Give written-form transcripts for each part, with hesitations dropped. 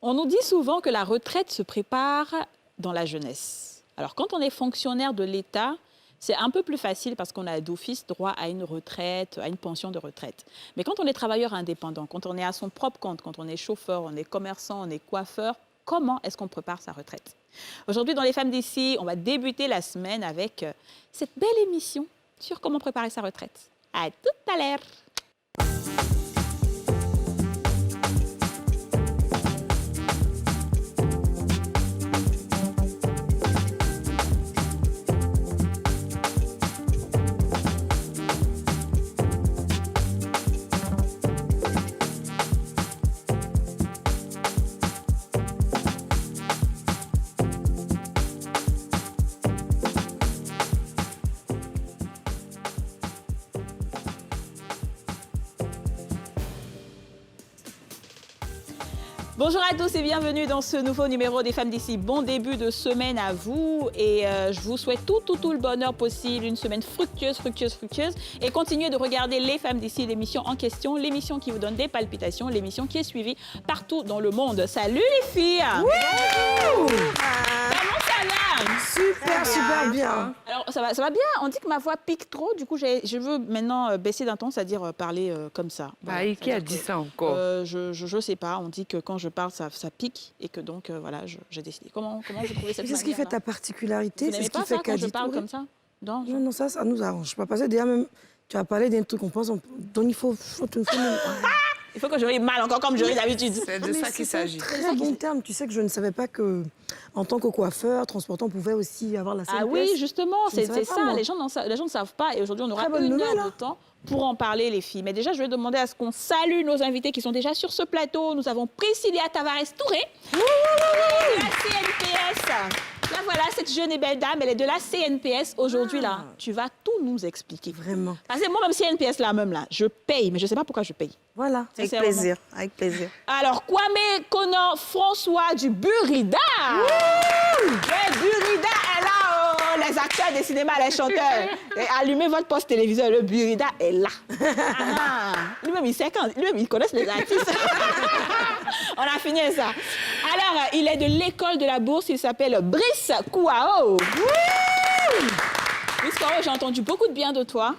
On nous dit souvent que la retraite se prépare dans la jeunesse. Alors, quand on est fonctionnaire de l'État, c'est un peu plus facile parce qu'on a d'office droit à une retraite, à une pension de retraite. Mais quand on est travailleur indépendant, quand on est à son propre compte, quand on est chauffeur, on est commerçant, on est coiffeur, comment est-ce qu'on prépare sa retraite? Aujourd'hui, dans Les Femmes d'ici, on va débuter la semaine avec cette belle émission sur comment préparer sa retraite. À tout à l'heure! Bonjour à tous et bienvenue dans ce nouveau numéro des Femmes d'ici. Bon début de semaine à vous et je vous souhaite tout le bonheur possible, une semaine fructueuse et continuez de regarder Les Femmes d'ici, l'émission en question, l'émission qui vous donne des palpitations, l'émission qui est suivie partout dans le monde. Salut les filles! Comment ça va? Super bien. Alors ça va bien, on dit que ma voix pique trop, du coup je veux maintenant baisser d'un ton, c'est-à-dire parler comme ça. Voilà, qui a dit ça encore? Je sais pas, on dit que quand je parle ça pique et que donc voilà, j'ai décidé. Comment vous trouvez cette manière? Qu'est-ce qui fait ta particularité? Vous n'aimez pas ça quand je parle comme ça? Non, ça nous arrange pas. Parce que déjà même, tu as parlé d'un truc qu'on pense, donc il faut il faut que je rie mal encore comme je ris d'habitude. C'est de ça qu'il s'agit. C'est un bon terme. Tu sais que je ne savais pas que, en tant que coiffeur, transportant, on pouvait aussi avoir la CNPS. Ah oui, justement, c'est ça. Moi. Les gens ne savent pas. Et aujourd'hui, on aura une heure de temps pour en parler, les filles. Mais déjà, je vais demander à ce qu'on salue nos invités qui sont déjà sur ce plateau. Nous avons Priscilla Tavares-Touré, de la CNPS. Là, voilà, cette jeune et belle dame, elle est de la CNPS. Aujourd'hui, là, tu vas tout nous expliquer. Vraiment. Parce que moi, même CNPS, là, je paye, mais je ne sais pas pourquoi je paye. Voilà. Avec plaisir, avec plaisir. Alors, Kwame Konan François du Burida. Le Burida est là, les acteurs des cinémas, les chanteurs. Et allumez votre poste téléviseur, le Burida est là. Lui-même, il sait quand. Lui-même, il connaît les artistes. On a fini ça. Alors, il est de l'école de la bourse, il s'appelle Brice Kouao. Brice Kouao, j'ai entendu beaucoup de bien de toi.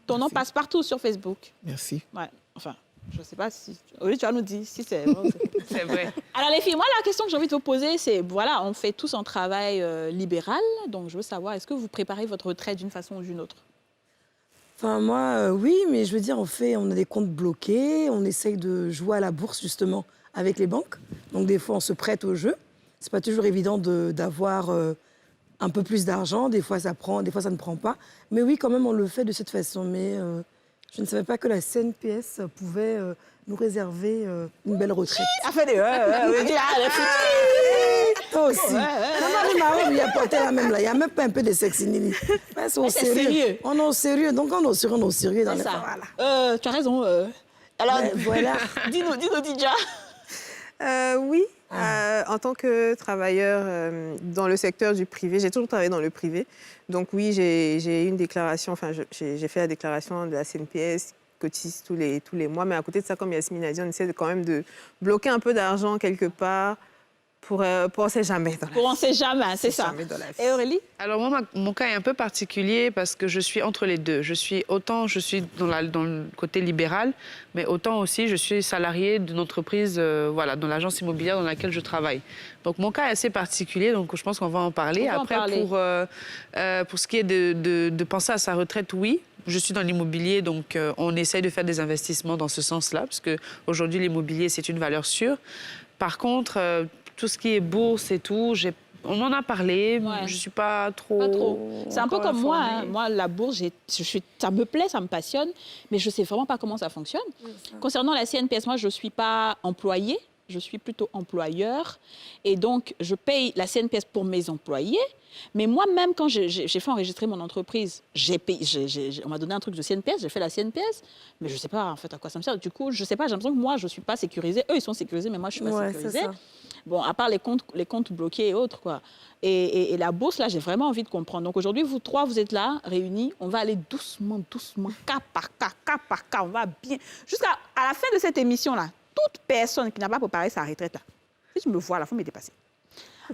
Ton nom passe partout sur Facebook. Merci. Ouais, enfin, je ne sais pas si... Oui, tu vas nous dire si c'est vrai. C'est vrai. Alors les filles, moi la question que j'ai envie de vous poser, c'est, voilà, on fait tous un travail libéral, donc je veux savoir, est-ce que vous préparez votre retraite d'une façon ou d'une autre? Enfin, moi, oui, mais je veux dire, on a des comptes bloqués, on essaye de jouer à la bourse, justement, avec les banques. Donc, des fois, on se prête au jeu. C'est pas toujours évident d'avoir un peu plus d'argent. Des fois, ça prend, des fois, ça ne prend pas. Mais oui, quand même, on le fait de cette façon. Mais je ne savais pas que la CNPS pouvait nous réserver une belle retraite. Ah, fait des... Toi aussi. Maman, il a porté la même là. Il n'y a même pas un peu de sexinili. C'est au sérieux. On est au sérieux. Donc, on est au sérieux dans les ça. Voilà. Tu as raison. Alors, voilà. dis-nous, Didja. Oui, en tant que travailleur dans le secteur du privé, j'ai toujours travaillé dans le privé. Donc oui, j'ai une déclaration, enfin j'ai fait la déclaration de la CNPS, cotise tous les mois. Mais à côté de ça, comme Yasmine a dit, on essaie quand même de bloquer un peu d'argent quelque part pour on ne sait jamais dans la vie. On ne sait jamais, c'est ça. Et Aurélie? Alors moi, mon cas est un peu particulier parce que je suis entre les deux. Autant je suis dans le côté libéral, mais autant aussi je suis salariée d'une entreprise, voilà, dans l'agence immobilière dans laquelle je travaille. Donc mon cas est assez particulier, donc je pense qu'on va en parler. Après, pour ce qui est de penser à sa retraite, oui. Je suis dans l'immobilier, donc on essaye de faire des investissements dans ce sens-là, parce qu'aujourd'hui, l'immobilier, c'est une valeur sûre. Par contre, tout ce qui est bourse et tout, on en a parlé, ouais. Je ne suis pas trop... C'est un peu comme moi. Hein. Moi, la bourse, ça me plaît, ça me passionne, mais je ne sais vraiment pas comment ça fonctionne. Concernant la CNPS, moi, je ne suis pas employée, je suis plutôt employeur. Et donc, je paye la CNPS pour mes employés. Mais moi-même, quand j'ai fait enregistrer mon entreprise, on m'a donné un truc de CNPS, j'ai fait la CNPS, mais je ne sais pas en fait à quoi ça me sert. Du coup, je ne sais pas, j'ai l'impression que moi, je ne suis pas sécurisée. Eux, ils sont sécurisés, mais moi, je ne suis pas sécurisée. Bon, à part les comptes bloqués et autres, quoi. Et la bourse, là, j'ai vraiment envie de comprendre. Donc aujourd'hui, vous trois, vous êtes là, réunis. On va aller doucement, cas par cas. On va bien... Jusqu'à la fin de cette émission-là, toute personne qui n'a pas préparé sa retraite, là, je me vois, la femme est dépassée.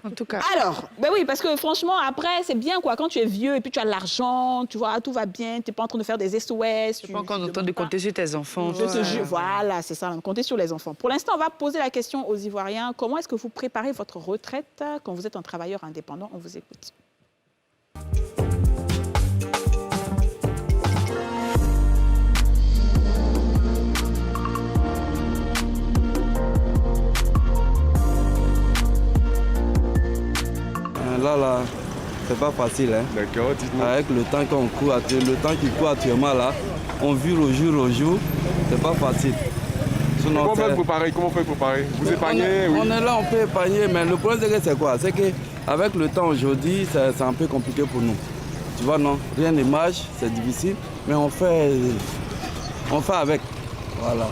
En tout cas. Alors, ben oui, parce que franchement, après, c'est bien, quoi. Quand tu es vieux et puis tu as de l'argent, tu vois, tout va bien, tu n'es pas en train de faire des SOS. Tu n'as pas encore le temps de compter sur tes enfants. Je te jure, voilà, c'est ça, compter sur les enfants. Pour l'instant, on va poser la question aux Ivoiriens. Comment est-ce que vous préparez votre retraite quand vous êtes un travailleur indépendant? On vous écoute. Là, c'est pas facile. Hein. D'accord, dites-moi. Avec le temps qu'on court, le temps qui court actuellement là, on vit au jour, c'est pas facile. Sinon, Comment on fait pour préparer? Vous épargnez? On est là, on peut épargner, mais le problème c'est quoi? C'est qu'avec le temps aujourd'hui, c'est un peu compliqué pour nous. Tu vois, non? Rien ne marche, c'est difficile, mais on fait avec. Voilà.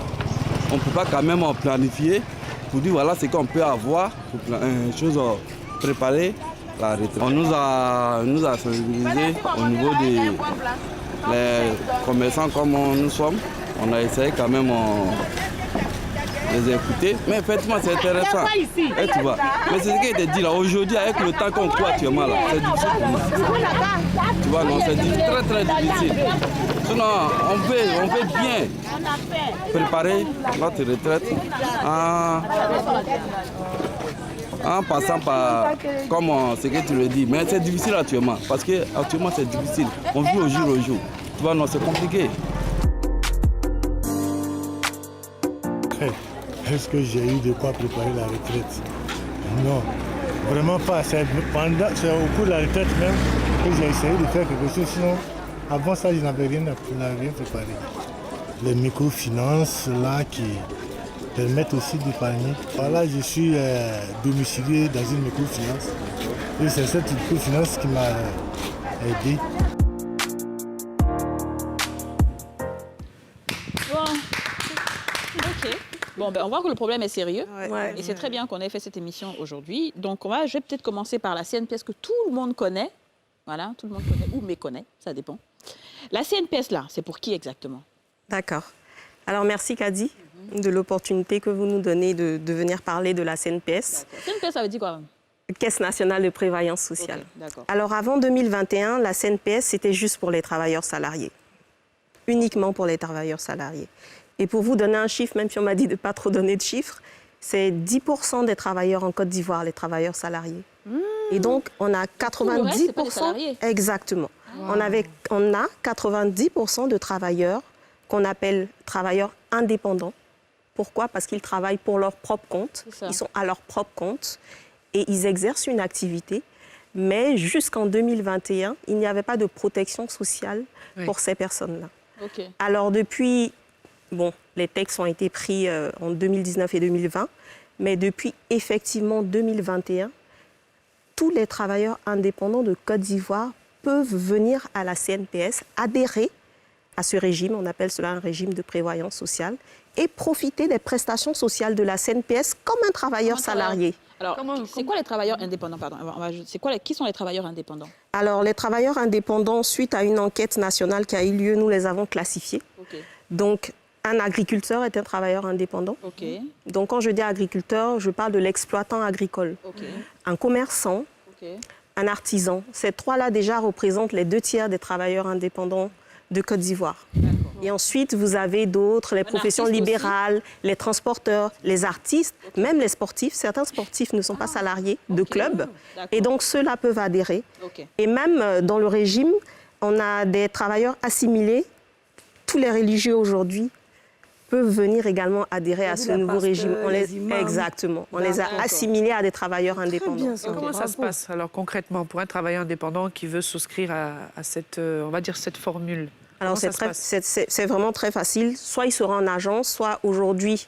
On ne peut pas quand même en planifier pour dire voilà ce qu'on peut avoir, pour une chose préparer. La retraite. On nous a sensibilisés au niveau des commerçants comme nous sommes. On a essayé quand même de les écouter. Mais effectivement, c'est intéressant. Et tu vois. Mais c'est ce que je te dis là. Aujourd'hui, avec le temps qu'on court actuellement, là, c'est difficile pour nous. Tu vois, non, c'est très très difficile. Sinon, on peut bien préparer notre retraite en passant par, comme ce que tu le dis. Mais c'est difficile actuellement, parce qu'actuellement c'est difficile. On vit au jour. Tu vois, non, c'est compliqué. Est-ce que j'ai eu de quoi préparer la retraite? Non, vraiment pas. C'est au cours de la retraite même que j'ai essayé de faire quelque chose. Sinon, avant ça, je n'avais rien préparé. Les microfinances, là, qui permettent aussi d'épargner. Voilà, je suis domicilié dans une microfinance. Et c'est cette microfinance qui m'a aidé. Bon, ok. Bon, ben, on voit que le problème est sérieux. Ouais. Et c'est très bien qu'on ait fait cette émission aujourd'hui. Donc, je vais peut-être commencer par la CNPS que tout le monde connaît. Voilà, tout le monde connaît ou méconnaît, ça dépend. La CNPS, là, c'est pour qui exactement? D'accord. Alors, merci, Kadi, de l'opportunité que vous nous donnez de venir parler de la CNPS. CNPS, ça veut dire quoi? Caisse nationale de prévoyance sociale. Okay, d'accord. Alors, avant 2021, la CNPS, c'était juste pour les travailleurs salariés. Uniquement pour les travailleurs salariés. Et pour vous donner un chiffre, même si on m'a dit de ne pas trop donner de chiffres, c'est 10% des travailleurs en Côte d'Ivoire, les travailleurs salariés. Et donc, on a 90%... Tout le reste, c'est pas des salariés. Exactement. Wow. On a 90% de travailleurs qu'on appelle travailleurs indépendants. Pourquoi? Parce qu'ils travaillent pour leur propre compte. Ils sont à leur propre compte et ils exercent une activité. Mais jusqu'en 2021, il n'y avait pas de protection sociale pour ces personnes-là. Okay. Alors depuis, les textes ont été pris en 2019 et 2020, mais depuis effectivement 2021, tous les travailleurs indépendants de Côte d'Ivoire peuvent venir à la CNPS, adhérer à ce régime, on appelle cela un régime de prévoyance sociale, et profiter des prestations sociales de la CNPS comme un travailleur salarié. Alors, c'est quoi les travailleurs indépendants? Pardon. Qui sont les travailleurs indépendants? Alors, les travailleurs indépendants, suite à une enquête nationale qui a eu lieu, nous les avons classifiés. Okay. Donc, un agriculteur est un travailleur indépendant. Okay. Donc, quand je dis agriculteur, je parle de l'exploitant agricole. Okay. Un commerçant, un artisan. Ces trois-là, déjà, représentent les 2/3 des travailleurs indépendants de Côte d'Ivoire. Et ensuite, vous avez d'autres, les professions libérales, aussi, les transporteurs, les artistes, même les sportifs. Certains sportifs ne sont pas salariés de clubs. Et donc, ceux-là peuvent adhérer. Et même dans le régime, on a des travailleurs assimilés. Tous les religieux aujourd'hui peuvent venir également adhérer à ce nouveau régime. Exactement. On les a assimilés à des travailleurs indépendants. Et comment ça se passe alors concrètement pour un travailleur indépendant qui veut souscrire à cette, on va dire, cette formule? Alors c'est vraiment très facile. Soit il sera en agence, soit aujourd'hui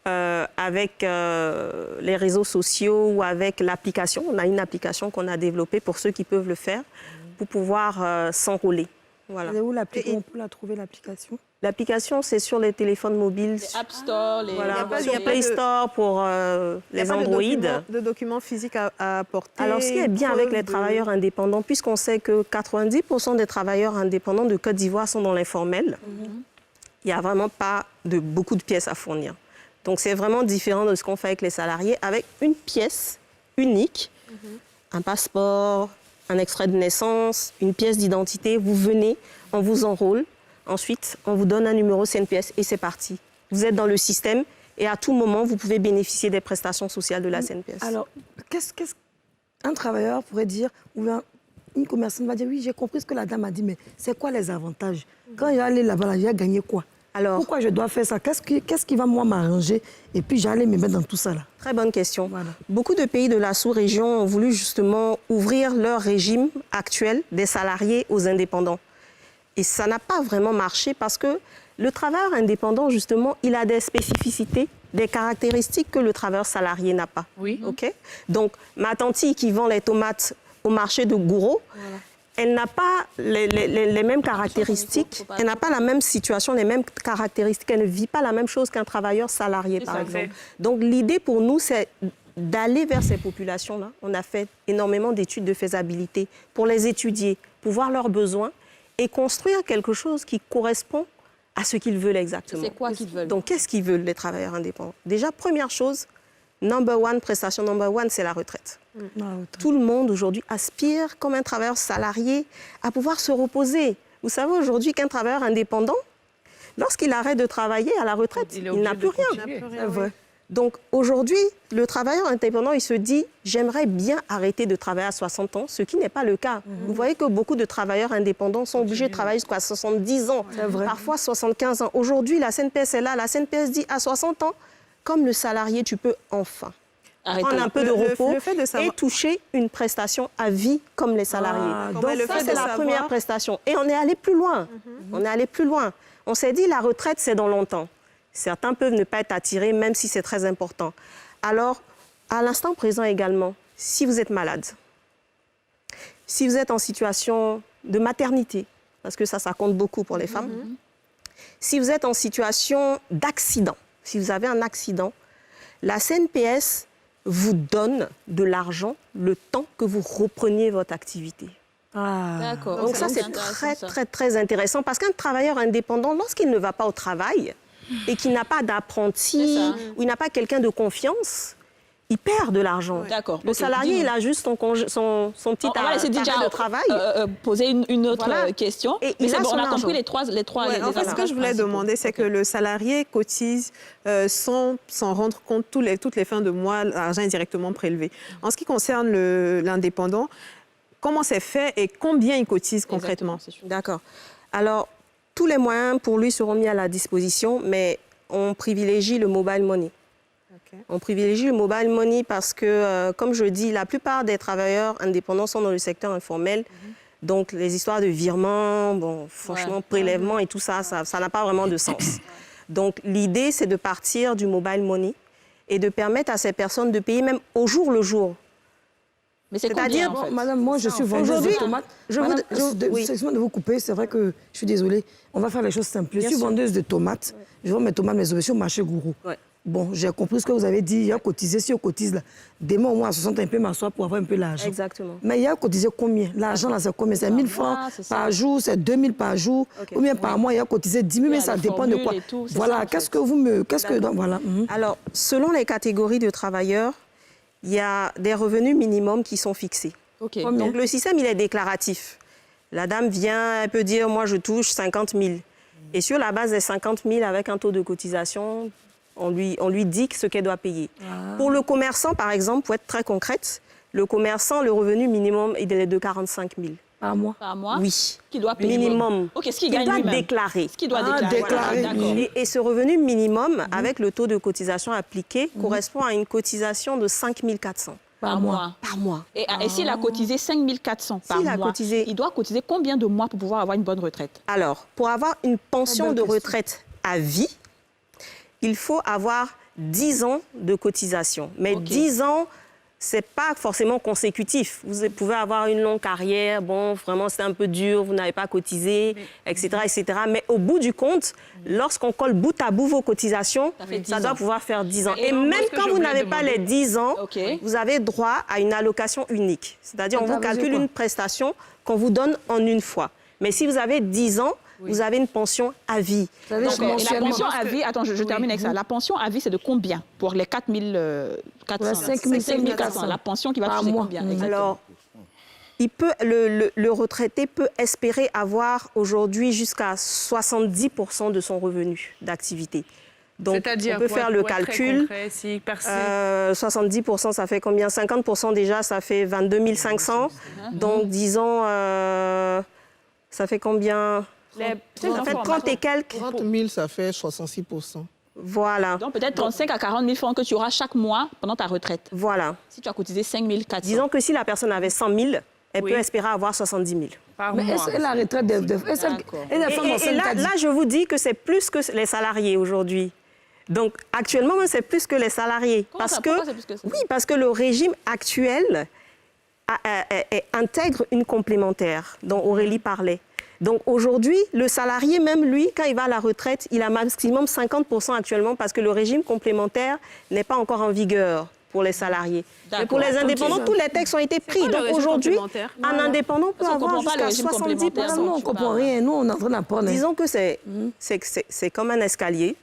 avec les réseaux sociaux ou avec l'application. On a une application qu'on a développée pour ceux qui peuvent le faire, pour pouvoir s'enrôler. Voilà. Et où on peut la trouver, l'application? L'application, c'est sur les téléphones mobiles. Les App Store, les... Voilà. Il y a Play Store pour les Android. Il n'y a pas de documents physiques à apporter. Alors, ce qui est bien avec les travailleurs indépendants, puisqu'on sait que 90% des travailleurs indépendants de Côte d'Ivoire sont dans l'informel, il n'y a vraiment pas beaucoup de pièces à fournir. Donc, c'est vraiment différent de ce qu'on fait avec les salariés, avec une pièce unique, un passeport, un extrait de naissance, une pièce d'identité. Vous venez, on vous enrôle. Ensuite, on vous donne un numéro CNPS et c'est parti. Vous êtes dans le système et à tout moment, vous pouvez bénéficier des prestations sociales de la CNPS. Alors, qu'est-ce qu'un travailleur pourrait dire, ou une commerçante va dire, oui, j'ai compris ce que la dame a dit, mais c'est quoi les avantages? Quand il va aller là-bas, il va gagner quoi? Alors, pourquoi je dois faire ça? Qu'est-ce qui va, moi, m'arranger? Et puis, j'allais me mettre dans tout ça, là. Très bonne question. Voilà. Beaucoup de pays de la sous-région ont voulu justement ouvrir leur régime actuel des salariés aux indépendants. Et ça n'a pas vraiment marché parce que le travailleur indépendant, justement, il a des spécificités, des caractéristiques que le travailleur salarié n'a pas. Oui. OK? Donc, ma tante qui vend les tomates au marché de Gouraud, elle n'a pas les mêmes caractéristiques, elle n'a pas la même situation, les mêmes caractéristiques, elle ne vit pas la même chose qu'un travailleur salarié, par exemple. Donc, l'idée pour nous, c'est d'aller vers ces populations-là. On a fait énormément d'études de faisabilité pour les étudier, pour voir leurs besoins et construire quelque chose qui correspond à ce qu'ils veulent exactement. C'est quoi qu'ils veulent? Donc, qu'est-ce qu'ils veulent, les travailleurs indépendants? Déjà, première chose, prestation number one, c'est la retraite. Tout le monde aujourd'hui aspire, comme un travailleur salarié, à pouvoir se reposer. Vous savez aujourd'hui qu'un travailleur indépendant, lorsqu'il arrête de travailler à la retraite, il n'a plus rien. C'est vrai. Donc aujourd'hui, le travailleur indépendant, il se dit « j'aimerais bien arrêter de travailler à 60 ans », ce qui n'est pas le cas. Vous voyez que beaucoup de travailleurs indépendants sont obligés de travailler jusqu'à 70 ans, parfois 75 ans. Aujourd'hui, la CNPS est là. La CNPS dit à 60 ans, comme le salarié, tu peux enfin prendre un peu de repos et toucher une prestation à vie comme les salariés. Donc ça, c'est la première prestation. Et on est allé plus loin. On est allé plus loin. On s'est dit la retraite, c'est dans longtemps. Certains peuvent ne pas être attirés, même si c'est très important. Alors, à l'instant présent également, si vous êtes malade, si vous êtes en situation de maternité, parce que ça compte beaucoup pour les femmes, si vous êtes en situation d'accident, si vous avez un accident, la CNPS vous donne de l'argent le temps que vous repreniez votre activité. D'accord. Donc ça, c'est très, très intéressant parce qu'un travailleur indépendant, lorsqu'il ne va pas au travail et qu'il n'a pas d'apprenti ou il n'a pas quelqu'un de confiance, il perd de l'argent. D'accord. Le salarié, il a juste son petit arrêt de travail. Poser une autre question. Et mais c'est bon, on a argent. compris les trois. En fait, ce que je voulais demander, c'est que le salarié cotise sans s'en rendre compte toutes les fins de mois, l'argent est directement prélevé. En ce qui concerne l'indépendant, comment c'est fait et combien il cotise concrètement? D'accord. Alors, tous les moyens pour lui seront mis à la disposition, mais on privilégie le mobile money. On privilégie le mobile money parce que, comme je dis, la plupart des travailleurs indépendants sont dans le secteur informel. Donc, les histoires de virements, bon, franchement, prélèvements et tout ça, ça n'a pas vraiment de sens. Donc, l'idée, c'est de partir du mobile money et de permettre à ces personnes de payer même au jour le jour. Mais c'est combien, en fait? Madame, moi, je suis vendeuse de tomates. Excusez-moi de vous couper, c'est vrai que je suis désolée. On va faire les choses simples. Je suis vendeuse de tomates. Je vends mes tomates, mes ovations au marché Gouraud. Bon, j'ai compris ce que vous avez dit. Il y a cotisé, si on cotise là. Demain, au moins à 60, un peu m'asseoir pour avoir un peu l'argent. Exactement. Mais il y a cotisé combien? L'argent, là, c'est combien? C'est 1000 francs par jour, c'est 2000 par jour. Ou bien par mois, il y a cotisé 10 000, mais ça dépend de quoi. Voilà, qu'est-ce que vous me... Voilà. Alors, selon les catégories de travailleurs, il y a des revenus minimums qui sont fixés. Donc, le système, il est déclaratif. La dame vient, elle peut dire, moi, je touche 50 000. Et sur la base des 50 000, avec un taux de cotisation, on lui dit ce qu'elle doit payer. Pour le commerçant, par exemple, pour être très concrète, le commerçant, le revenu minimum, il est de 45 000. Par mois? Par mois? Oui. Qui doit payer? Minimum. OK, ce qu'il gagne lui-même. Il doit déclarer. Ce qu'il doit déclarer. D'accord. Et ce revenu minimum, avec le taux de cotisation appliqué, correspond à une cotisation de 5 400. Par mois. Par mois. Et s'il a cotisé 5 400 par mois, il doit cotiser combien de mois pour pouvoir avoir une bonne retraite? Alors, pour avoir une pension de retraite à vie, il faut avoir 10 ans de cotisation. Mais 10 ans, ce n'est pas forcément consécutif. Vous pouvez avoir une longue carrière, bon, vraiment, c'est un peu dur, vous n'avez pas cotisé, etc., etc. Mais au bout du compte, lorsqu'on colle bout à bout vos cotisations, ça doit pouvoir faire 10 ans. Et même quand vous n'avez pas les 10 ans, vous avez droit à une allocation unique. C'est-à-dire, on vous calcule une prestation qu'on vous donne en une fois. Mais si vous avez 10 ans, vous avez une pension à vie. Vous savez, Donc, et la pension à vie, attends, je termine avec ça. La pension à vie, c'est de combien pour les 4400 5400. La pension qui va toucher combien exactement? Alors, le retraité peut espérer avoir aujourd'hui jusqu'à 70% de son revenu d'activité. Donc, on peut faire le calcul. 70%, ça fait combien? 50% déjà, ça fait 22 500. Donc, disons, ça fait combien? Ça fait 30 et quelques. 30 000, ça fait 66%. Voilà. Donc, peut-être 35 à 40 000 francs que tu auras chaque mois pendant ta retraite. Voilà. Si tu as cotisé 5 400. Disons que si la personne avait 100 000, elle peut espérer avoir 70 000. Mais est-ce que la retraite là, je vous dis que c'est plus que les salariés aujourd'hui. Donc, actuellement, c'est plus que les salariés. Pourquoi c'est plus que ça? Oui, parce que le régime actuel intègre une complémentaire dont Aurélie parlait. Donc, aujourd'hui, le salarié, même lui, quand il va à la retraite, il a maximum 50% actuellement parce que le régime complémentaire n'est pas encore en vigueur pour les salariés. Mais pour les indépendants, tous les textes ont été pris. Donc, aujourd'hui, un indépendant peut avoir jusqu'à 70%. Nous, on ne comprend rien. Nous, on est en train d'apprendre. Disons que c'est comme un escalier.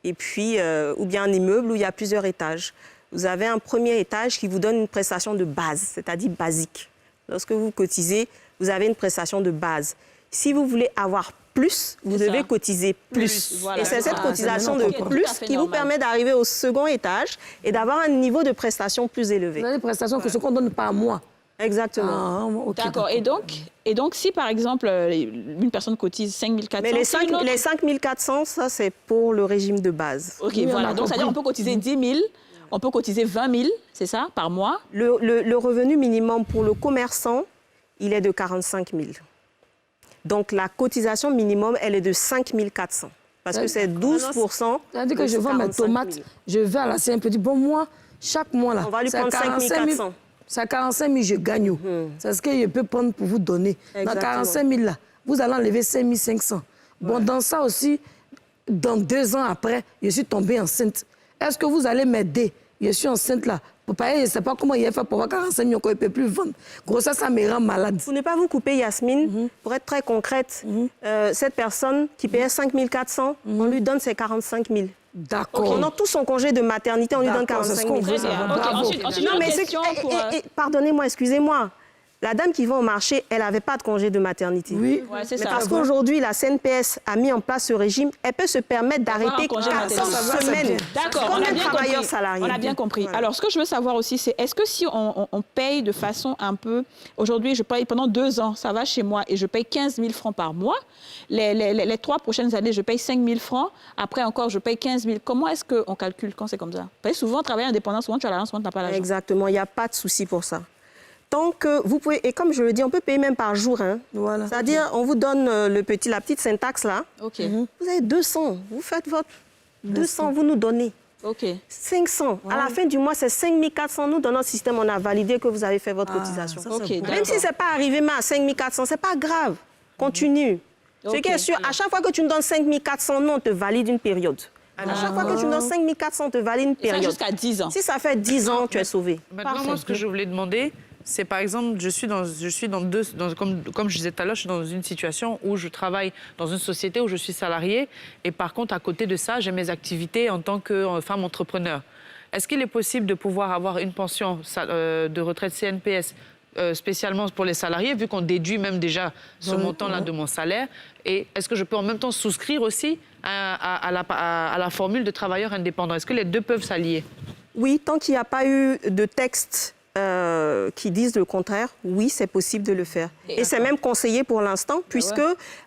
Et puis, ou bien un immeuble où il y a plusieurs étages. Vous avez un premier étage qui vous donne une prestation de base, c'est-à-dire basique. Lorsque vous cotisez, vous avez une prestation de base. Si vous voulez avoir plus, vous devez cotiser plus. Voilà. Et c'est cette cotisation de plus qui vous permet d'arriver au second étage et d'avoir un niveau de prestation plus élevé. Vous avez des prestations que ce qu'on donne par mois. Exactement. D'accord. Et donc, si par exemple, une personne cotise 5 400... Mais les 5 400, ça, c'est pour le régime de base. OK, voilà. Donc, c'est-à-dire qu'on peut cotiser 10 000, on peut cotiser 20 000, c'est ça, par mois? Le revenu minimum pour le commerçant, il est de 45 000. Donc, la cotisation minimum, elle est de 5 400. Parce que c'est 12%. C'est-à-dire que je vends mes tomates, je vais à la CNP, bon, moi, chaque mois, là, on va lui prendre 5 400. C'est à 45 000, je gagne. C'est ce que je peux prendre pour vous donner. Exactement. Dans 45 000, là, vous allez enlever 5 500. Bon, dans ça aussi, dans 2 ans après, je suis tombée enceinte. Est-ce que vous allez m'aider? Je suis enceinte, là. Je ne sais pas comment il a fait pour avoir 45 000, qu'on ne peut plus vendre. Gros, ça me rend malade. Pour ne pas vous couper, Yasmine, pour être très concrète, cette personne qui payait 5 400, on lui donne ses 45 000. D'accord. Pendant tout son congé de maternité, on lui donne 45 000. Non, mais pardonnez-moi, excusez-moi. La dame qui va au marché, elle n'avait pas de congé de maternité. Oui, c'est ça. Mais parce qu'aujourd'hui, la CNPS a mis en place ce régime, elle peut se permettre d'arrêter 400 semaines. D'accord, comme un travailleur salarié. On a bien compris. Voilà. Alors, ce que je veux savoir aussi, c'est est-ce que si on paye de façon un peu... Aujourd'hui, je paye pendant 2 ans, ça va chez moi, et je paye 15 000 francs par mois. Les 3 prochaines années, je paye 5 000 francs. Après encore, je paye 15 000. Comment est-ce qu'on calcule quand c'est comme ça? Parce que souvent, travailler indépendant, souvent tu as l'argent, souvent tu n'as pas l'argent. Exactement, il n'y a pas de souci pour ça. Tant que vous pouvez, et comme je le dis, on peut payer même par jour. Hein. Voilà. C'est-à-dire, on vous donne la petite syntaxe là. OK. Vous avez 200, vous faites votre 200, vous nous donnez. OK. 500. À la fin du mois, c'est 5 400. Nous, dans notre système, on a validé que vous avez fait votre cotisation. Même si ce n'est pas arrivé mais à 5 400, ce n'est pas grave. Continue. Ce qui est sûr, à chaque fois que tu nous donnes 5 400, nous, on te valide une période. À chaque fois que tu nous donnes 5 400, on te valide une période. Ça jusqu'à 10 ans. Si ça fait 10 ans, tu es sauvé. Maintenant, moi, ce que je voulais demander, c'est par exemple, comme je disais tout à l'heure, je suis dans une situation où je travaille dans une société où je suis salariée et par contre, à côté de ça, j'ai mes activités en tant que femme entrepreneur. Est-ce qu'il est possible de pouvoir avoir une pension de retraite CNPS spécialement pour les salariés, vu qu'on déduit même déjà ce montant-là de mon salaire? Et est-ce que je peux en même temps souscrire aussi à la formule de travailleur indépendant? Est-ce que les deux peuvent s'allier? Oui, tant qu'il n'y a pas eu de texte qui disent le contraire, oui, c'est possible de le faire. Et c'est même conseillé pour l'instant, puisque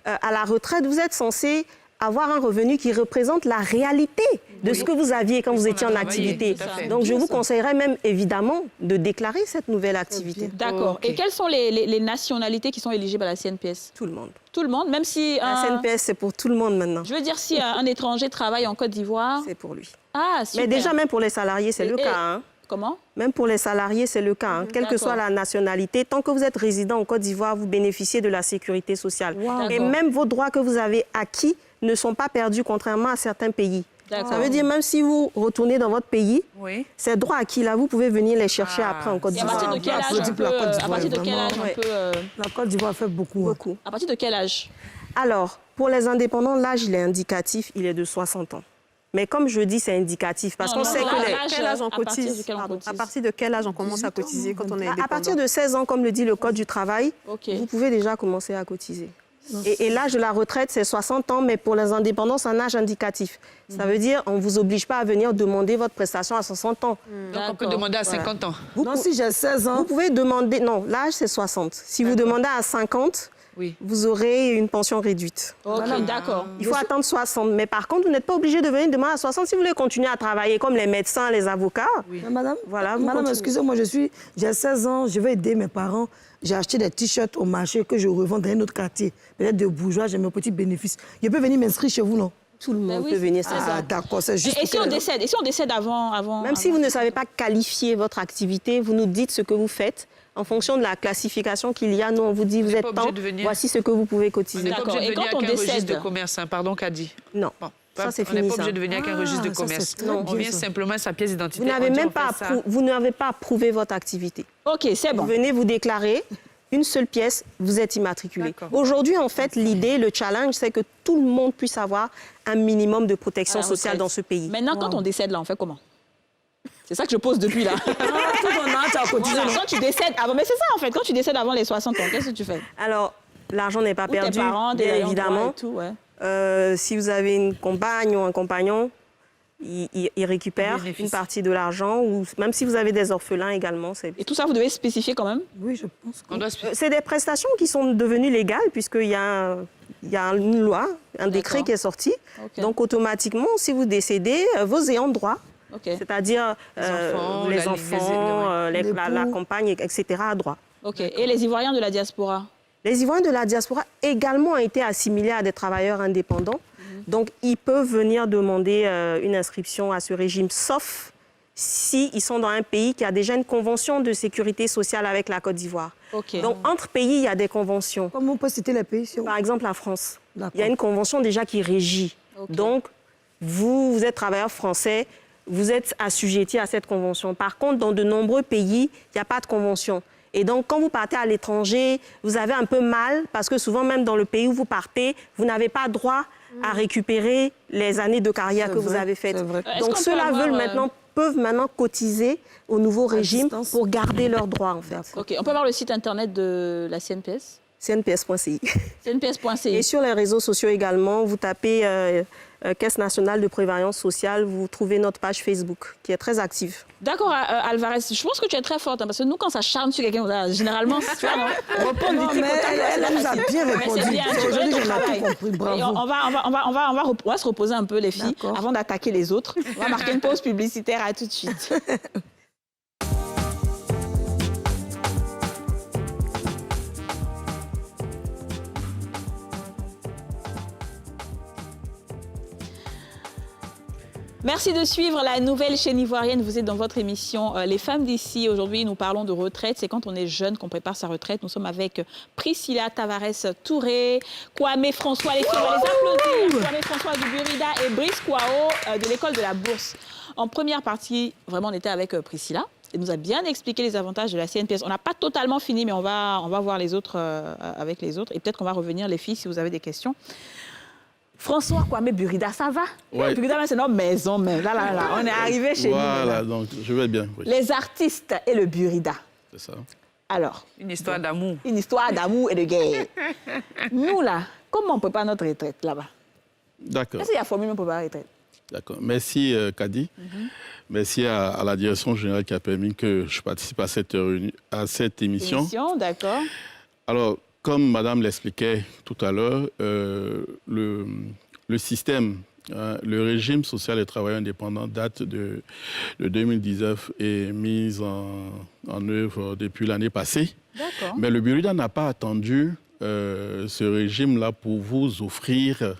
à la retraite, vous êtes censé avoir un revenu qui représente la réalité de ce que vous aviez quand vous étiez en activité. Donc, je vous conseillerais même, évidemment, de déclarer cette nouvelle activité. D'accord. Et quelles sont les nationalités qui sont éligibles à la CNPS? Tout le monde. Tout le monde, même si... La CNPS, c'est pour tout le monde maintenant. Je veux dire, si un étranger travaille en Côte d'Ivoire... C'est pour lui. Ah, super. Mais déjà, même pour les salariés, c'est le cas. Hein. Comment? Même pour les salariés, c'est le cas. Hein. Quelle que soit la nationalité, tant que vous êtes résident en Côte d'Ivoire, vous bénéficiez de la sécurité sociale. Wow. Et même vos droits que vous avez acquis ne sont pas perdus, contrairement à certains pays. Ça veut dire même si vous retournez dans votre pays, ces droits acquis-là, vous pouvez venir les chercher après en Côte d'Ivoire. À partir de quel âge on peut... La Côte d'Ivoire fait beaucoup. À partir de quel âge? Alors, pour les indépendants, l'âge, il est indicatif, il est de 60 ans. Mais comme je dis, c'est indicatif parce qu'on sait que Quel âge on cotise? À partir de quel âge on commence à cotiser quand on est indépendant? à partir de 16 ans, comme le dit le Code du travail, vous pouvez déjà commencer à cotiser. Et l'âge de la retraite, c'est 60 ans, mais pour les indépendants, c'est un âge indicatif. Ça veut dire qu'on ne vous oblige pas à venir demander votre prestation à 60 ans. Donc on peut demander à 50 ans. Non, si j'ai 16 ans. Vous pouvez demander... Non, l'âge, c'est 60. Si vous demandez à 50, vous aurez une pension réduite. Ok, d'accord. Il faut attendre 60. Mais par contre, vous n'êtes pas obligé de venir demander à 60 si vous voulez continuer à travailler comme les médecins, les avocats. Mais madame, Voilà, madame, excusez-moi, j'ai 16 ans, je vais aider mes parents. J'ai acheté des t-shirts au marché que je revends dans un autre quartier. Peut-être de bourgeois, j'ai mes petits bénéfices. Je peux venir m'inscrire chez vous, non? Tout le monde peut venir. Ah, d'accord, c'est juste. Et si on décède? Et si on décède avant Même si vous ne savez pas qualifier votre activité, vous nous dites ce que vous faites. En fonction de la classification qu'il y a, nous, on vous dit, vous êtes temps, voici ce que vous pouvez cotiser. On n'est pas obligé de venir avec un registre de commerce, hein, pardon, Kadi. Non. Bon, ça, c'est on n'est fini, pas obligé ça. de venir avec un registre de commerce. On vient simplement sa pièce d'identité. Vous n'avez pas approuvé votre activité. OK, c'est bon. Vous venez vous déclarer une seule pièce, vous êtes immatriculé. Aujourd'hui, en fait, l'idée, le challenge, c'est que tout le monde puisse avoir un minimum de protection sociale dans ce pays. Maintenant, quand on décède, là, on fait comment? C'est ça que je pose depuis là. Quand tu décèdes avant, mais c'est ça en fait, quand tu décèdes avant les 60 ans, qu'est-ce que tu fais? Alors, l'argent n'est pas perdu, tes parents, bien évidemment. Et tout, ouais. Si vous avez une compagne ou un compagnon, il récupère une partie de l'argent, ou même si vous avez des orphelins également. Et tout ça, vous devez spécifier quand même? Oui, je pense. C'est des prestations qui sont devenues légales, puisqu'il y a une loi, un décret qui est sorti. Donc, automatiquement, si vous décédez, vos ayants droit, c'est-à-dire les enfants, la compagne, etc., a droit. OK. Et les Ivoiriens de la diaspora? Les Ivoiriens de la diaspora également ont été assimilés à des travailleurs indépendants. Donc, ils peuvent venir demander une inscription à ce régime, sauf s'ils sont dans un pays qui a déjà une convention de sécurité sociale avec la Côte d'Ivoire. Donc, entre pays, il y a des conventions. Comment on peut citer les pays? Par exemple, la France. Il y a une convention déjà qui régit. Donc, vous êtes travailleur français, vous êtes assujetti à cette convention. Par contre, dans de nombreux pays, il n'y a pas de convention. Et donc, quand vous partez à l'étranger, vous avez un peu mal, parce que souvent, même dans le pays où vous partez, vous n'avez pas droit à récupérer les années de carrière que vous avez faites. Donc, ceux-là peuvent maintenant cotiser au nouveau régime pour garder leurs droits, en fait. OK. On peut voir le site internet de la CNPS? CNPS.ci. CNPS.ci. Et sur les réseaux sociaux également, vous tapez Caisse nationale de prévoyance sociale, vous trouvez notre page Facebook qui est très active. D'accord, Alvarez. Je pense que tu es très forte, hein, parce que nous, quand ça charme sur quelqu'un, généralement, tu vois, on répond du truc. Elle nous a bien répondu. Aujourd'hui, on a tout compris. Bravo. On va se reposer un peu, les filles, avant d'attaquer les autres. On va marquer une pause publicitaire. À tout de suite. Merci de suivre la nouvelle chaîne ivoirienne. Vous êtes dans votre émission Les femmes d'ici. Aujourd'hui, nous parlons de retraite. C'est quand on est jeune qu'on prépare sa retraite. Nous sommes avec Priscilla Tavares-Touré, Kwame François, les filles, on va les applaudir. Kwame François du Burida et Brice Kwao de l'école de la Bourse. En première partie, vraiment, on était avec Priscilla. Elle nous a bien expliqué les avantages de la CNPS. On n'a pas totalement fini, mais on va voir les autres avec les autres. Et peut-être qu'on va revenir, les filles, si vous avez des questions. François Kwame Burida, ça va? Ouais. Burida, c'est notre maison, mais là, on est arrivé chez nous. Voilà, donc je vais bien. Oui. Les artistes et le Burida. C'est ça. Alors. Une histoire d'amour. Une histoire d'amour et de guerre. Nous, là, comment on prépare notre retraite là-bas? D'accord. Est-ce qu'il y a formule pour préparer la retraite? D'accord. Merci, Kadi. Merci à la direction générale qui a permis que je participe à cette émission. D'accord. Alors, comme Madame l'expliquait tout à l'heure, le système, le régime social des travailleurs indépendants date de 2019 et mis en œuvre depuis l'année passée. D'accord. Mais le Burida n'a pas attendu ce régime-là pour vous offrir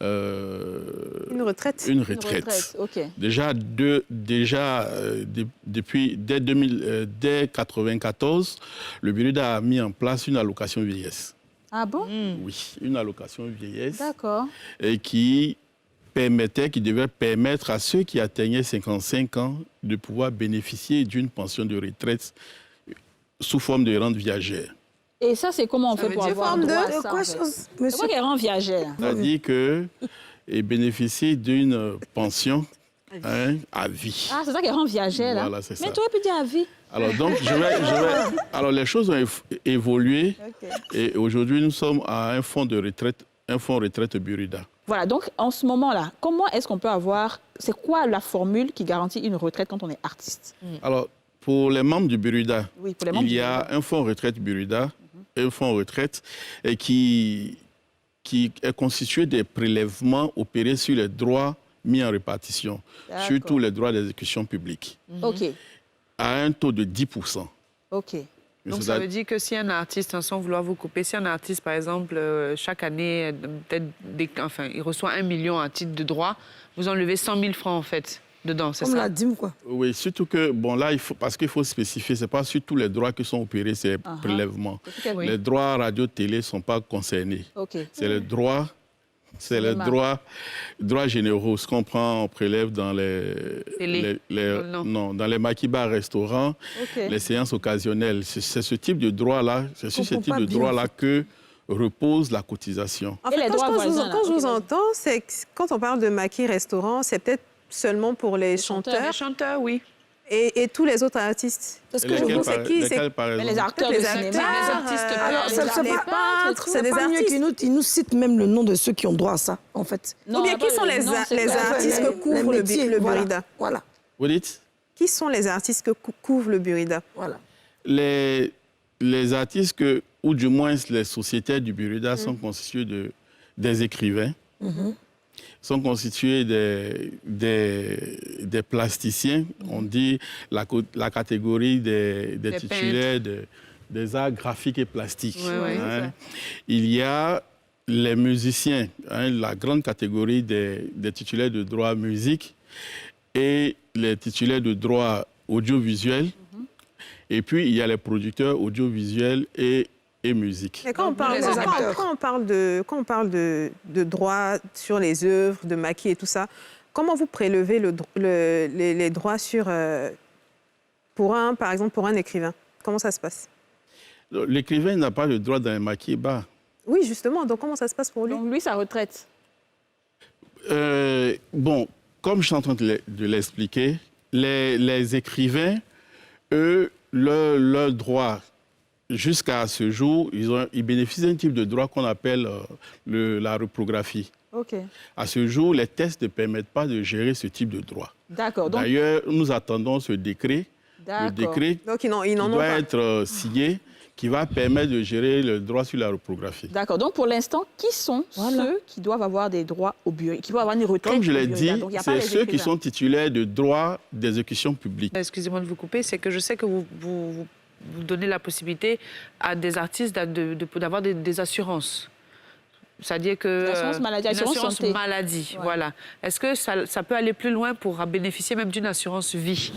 une retraite. Une retraite. OK. Déjà, dès 1994, le Burida a mis en place une allocation vieillesse. Ah bon? Oui, une allocation vieillesse. D'accord. Et qui devait permettre à ceux qui atteignaient 55 ans de pouvoir bénéficier d'une pension de retraite sous forme de rente viagère. Et ça, c'est comment on Ça fait veut pour dire avoir forme de droit à ça, Quoi en fait? chose, C'est monsieur? quoi qu'elle rend viagère? C'est-à-dire que et bénéficier d'une pension à vie. Ah, c'est ça qu'elle rend viagère, là. Voilà, c'est Mais ça. tu aurais pu dire à vie. Alors donc, alors les choses ont évolué et aujourd'hui nous sommes à un fonds retraite Burida. Voilà, donc en ce moment-là, comment est-ce qu'on peut avoir... C'est quoi la formule qui garantit une retraite quand on est artiste? Alors pour les membres du Burida, Oui, pour les membres il y a un fonds retraite Burida, un fonds retraite et qui est constitué des prélèvements opérés sur les droits mis en répartition, surtout les droits d'exécution publique, OK, à un taux de 10%. OK. Donc ça veut dire que si un artiste, sans vouloir vous couper, si un artiste, par exemple, chaque année, peut-être, il reçoit 1 million à titre de droit, vous enlevez 100 000 francs, en fait, dedans, c'est Comme ça? la dîme, quoi. Oui, surtout que, bon là, parce qu'il faut spécifier, ce n'est pas sur tous les droits qui sont opérés, ces prélèvements. Oui. Les droits radio-télé ne sont pas concernés. OK. C'est les droits... C'est les droits généraux, ce qu'on prend, on prélève dans dans les maquis-bars restaurants, les séances occasionnelles. C'est ce type de droit-là, c'est sur ce type de droit-là que repose la cotisation. En fait, les droits voisins, quand je vous là. OK, entends, c'est que quand on parle de maquis restaurant, c'est peut-être seulement pour les chanteurs Les chanteurs, oui. et tous les autres artistes. Parce Et que je lesquels, vois, par- c'est qui, c'est- lesquels, par Mais exemple les acteurs de Les cinéma, acteurs, les artistes alors, les c'est peintres, pas c'est des mieux artistes. qu'ils nous citent même le nom de ceux qui ont droit à ça, en fait. Ou bien qui sont les artistes que couvre le Burida? Voilà, Vous dites Qui sont les artistes que couvre le Burida? voilà. les artistes ou du moins les sociétaires du Burida sont constitués des écrivains, sont constitués des plasticiens, on dit la catégorie des titulaires des arts graphiques et plastiques. Ouais, hein. Il y a les musiciens, la grande catégorie des titulaires de droit musique et les titulaires de droit audiovisuel. Et puis, il y a les producteurs audiovisuels et musique. Mais quand on parle de droits sur les œuvres, de maquis et tout ça, comment vous prélevez les droits sur, par exemple, pour un écrivain? Comment ça se passe? L'écrivain n'a pas le droit d'un maquis bas. Oui, justement. Donc, comment ça se passe pour lui? Donc lui, sa retraite. Bon, comme je suis en train de l'expliquer, les écrivains, eux, leur droit, jusqu'à ce jour, ils bénéficient d'un type de droit qu'on appelle la reprographie. OK. À ce jour, les tests ne permettent pas de gérer ce type de droit. D'accord. Donc, D'ailleurs, nous attendons ce décret. Le d'accord. décret Donc, ils qui n'en ont doit pas. être signé, qui va permettre de gérer le droit sur la reprographie. D'accord. Donc, pour l'instant, qui sont ceux qui doivent avoir des droits au Burida, qui doivent avoir une retraite Comme je au l'ai Burida? dit, Donc, il y a pas c'est les ceux qui écrivains. sont titulaires de droits d'exécution publique. Excusez-moi de vous couper, c'est que je sais que vous donnez la possibilité à des artistes d'avoir des assurances. C'est-à-dire que... L'assurance maladie, une assurance assurance santé. maladie, Ouais. voilà. Est-ce que ça peut aller plus loin pour bénéficier même d'une assurance vie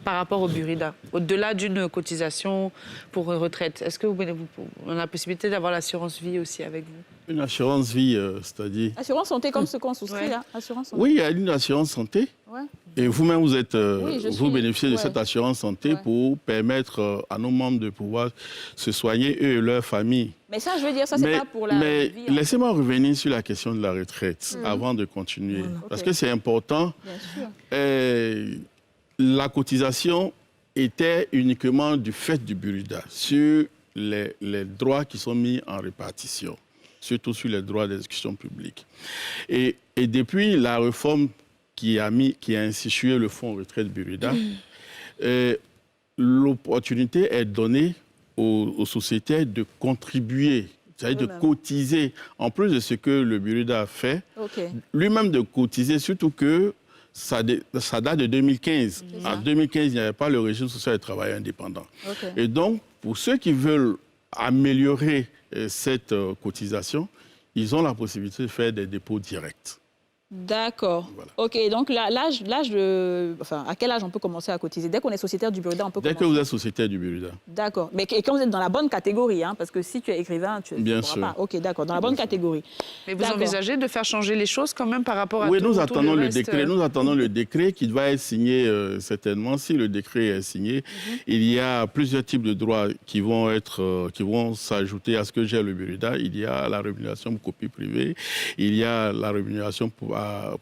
par rapport au Burida, au-delà d'une cotisation pour retraite? Est-ce que on a la possibilité d'avoir l'assurance vie aussi avec vous? Une assurance vie, c'est-à-dire... Assurance santé comme ce qu'on souscrit, Ouais. là. Assurance santé. Oui, il y a une assurance santé. Ouais. Et vous-même, Oui, je vous suis- bénéficiez de ouais. cette assurance santé Ouais. pour permettre à nos membres de pouvoir se soigner, eux et leurs familles. Mais ça, je veux dire, ça, c'est pas pour la mais vie. hein. laissez-moi revenir sur la question de la retraite avant de continuer. Parce Ok. que c'est important. Bien sûr. La cotisation était uniquement du fait du Burida sur les droits qui sont mis en répartition, surtout sur les droits d'exécution publique. Et depuis la réforme qui a institué le fonds retraite Burida, l'opportunité est donnée aux sociétés de contribuer, c'est-à-dire de cotiser, en plus de ce que le Burida a fait, OK. lui-même de cotiser, surtout que ça date de 2015. En 2015, il n'y avait pas le régime social des travailleurs indépendants. OK. Et donc, pour ceux qui veulent améliorer cette cotisation, ils ont la possibilité de faire des dépôts directs. D'accord. Voilà. OK, donc l'âge enfin, à quel âge on peut commencer à cotiser? Dès qu'on est sociétaire du Burida, on peut Dès commencer? que vous êtes sociétaire du Burida. D'accord. Mais quand vous êtes dans la bonne catégorie, hein, parce que si tu es écrivain, tu ne Bien pourras sûr. pas. OK, d'accord, dans la bonne catégorie. Mais vous D'accord. envisagez de faire changer les choses quand même par rapport à Oui, tout, nous tout attendons le reste, décret. Nous attendons le décret qui va être signé certainement. Si le décret est signé, il y a plusieurs types de droits qui vont s'ajouter à ce que j'ai le Burida. Il y a la rémunération pour copie privée, il y a la rémunération pour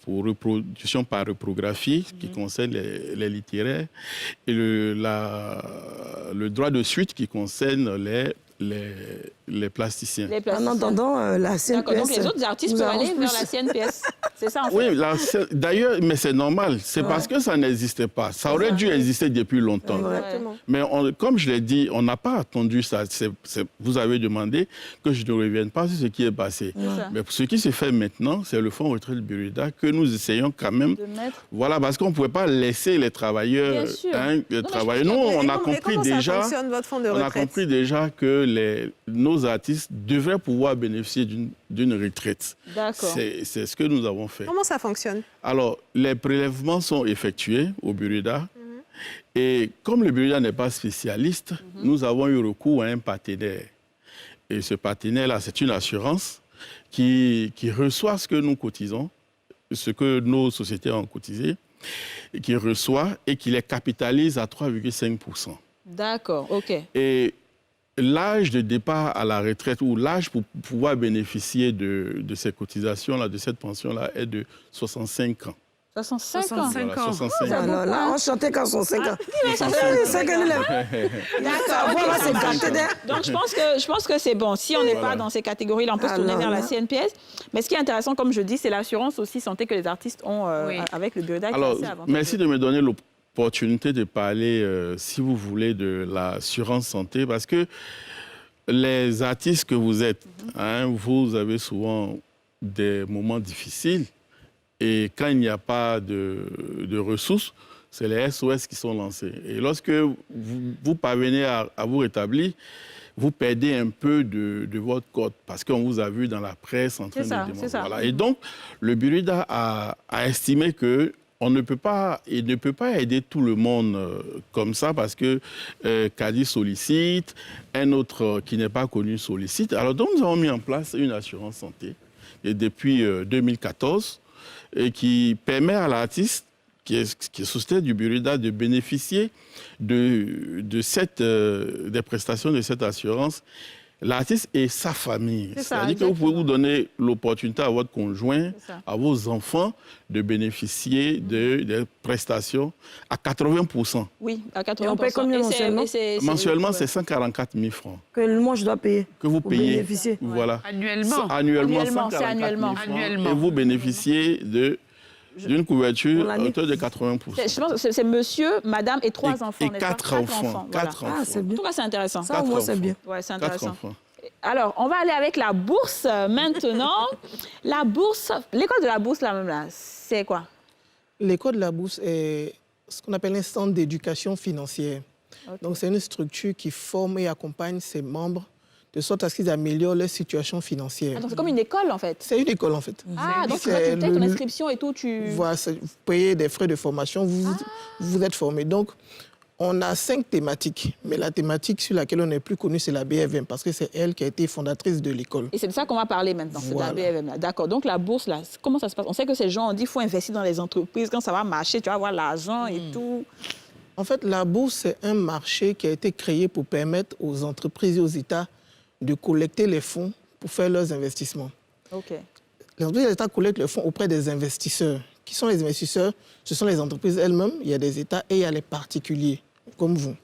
reproduction par reprographie qui concerne les littéraires et le droit de suite qui concerne les plasticiens. En attendant, la CNPS... D'accord, donc les autres artistes nous peuvent arrange aller plus. vers la CNPS. C'est ça, en fait. Oui, d'ailleurs, mais c'est normal. C'est parce que ça n'existait pas. Ça aurait dû exister depuis longtemps. Exactement. Mais comme je l'ai dit, on n'a pas attendu ça. Vous avez demandé que je ne revienne pas sur ce qui est passé. ça. Mais pour ce qui se fait maintenant, c'est le fonds retraite Burida que nous essayons quand même. De mettre... Voilà, parce qu'on ne pouvait pas laisser les travailleurs. Bien sûr. Les Non, travailleurs. mais Nous, je pense on a Et compris comment déjà. ça fonctionne, votre fonds de On a retraite? compris déjà que nos artistes devraient pouvoir bénéficier d'une retraite. D'accord. C'est ce que nous avons fait. Comment ça fonctionne? Alors, les prélèvements sont effectués au Burida. Et comme le Burida n'est pas spécialiste, nous avons eu recours à un partenaire. Et ce partenaire-là, c'est une assurance qui reçoit ce que nous cotisons, ce que nos sociétés ont cotisé, et qui reçoit et qui les capitalise à 3,5%. D'accord, OK. Et l'âge de départ à la retraite ou l'âge pour pouvoir bénéficier de ces cotisations-là, de cette pension-là, est de 65 ans. 65 ans. 65 Voilà, ans. 65 ans. Alors là, on chantait quand son 5 ans. D'accord. Voilà, c'est gâté d'air. Donc, je pense que c'est bon. Si on n'est pas dans ces catégories-là, on peut se tourner Alors vers la là. CNPS. Mais ce qui est intéressant, comme je dis, c'est l'assurance aussi santé que les artistes ont Oui. avec le Burida. Alors, qui est assez avantageux. merci de me donner l'opportunité de parler, si vous voulez, de l'assurance santé, parce que les artistes que vous êtes, vous avez souvent des moments difficiles. Et quand il n'y a pas de ressources, c'est les SOS qui sont lancés. Et lorsque vous parvenez à vous rétablir, vous perdez un peu de votre cote parce qu'on vous a vu dans la presse en train de demander. c'est ça. Voilà. Et donc, le Burida a estimé que il ne peut pas aider tout le monde comme ça parce que Cadi sollicite, un autre qui n'est pas connu sollicite. Alors donc nous avons mis en place une assurance santé et depuis 2014 et qui permet à l'artiste qui est sociétaire du Burida de bénéficier des prestations de cette assurance. L'artiste et sa famille. C'est-à-dire que vous pouvez vous donner l'opportunité à votre conjoint, à vos enfants, de bénéficier des prestations à 80%. Oui, à 80%. Et on paie combien mensuellement? Mensuellement, c'est 144 000 francs. Que moi, je dois payer. Que vous pour payez. bénéficier. Voilà. Annuellement. Annuellement, c'est 144 000 annuellement. francs. Annuellement. Et vous bénéficiez d'une couverture à hauteur de 80%. Je pense que c'est monsieur, madame et 3 enfants. Et n'est-ce pas? 4 enfants. Voilà. 4 enfants. Ah, c'est En bien. tout cas, c'est intéressant. Ça, au moins, c'est bien. Ouais, c'est 4 intéressant. enfants. Alors, on va aller avec la bourse maintenant. La bourse, l'école de la bourse, là même, là, c'est quoi? L'école de la bourse est ce qu'on appelle un centre d'éducation financière. Okay. Donc, c'est une structure qui forme et accompagne ses membres de sorte à ce qu'ils améliorent leur situation financière. Ah, donc, c'est comme une école, en fait. C'est une école, en fait. Ah, donc tu C'est payes ton inscription et tout, Voilà, vous payez des frais de formation, vous êtes formé. Donc, on a 5 thématiques, mais la thématique sur laquelle on est plus connu, c'est la BFM, parce que c'est elle qui a été fondatrice de l'école. Et c'est de ça qu'on va parler maintenant, Voilà. c'est de la BFM. Là. D'accord, donc la bourse, là, comment ça se passe? On sait que ces gens ont dit qu'il faut investir dans les entreprises, quand ça va marcher, tu vas avoir l'argent et tout. En fait, la bourse, c'est un marché qui a été créé pour permettre aux entreprises et aux États de collecter les fonds pour faire leurs investissements. OK. Les entreprises et les États collectent les fonds auprès des investisseurs. Qui sont les investisseurs? Ce sont les entreprises elles-mêmes, il y a des États et il y a les particuliers, comme vous.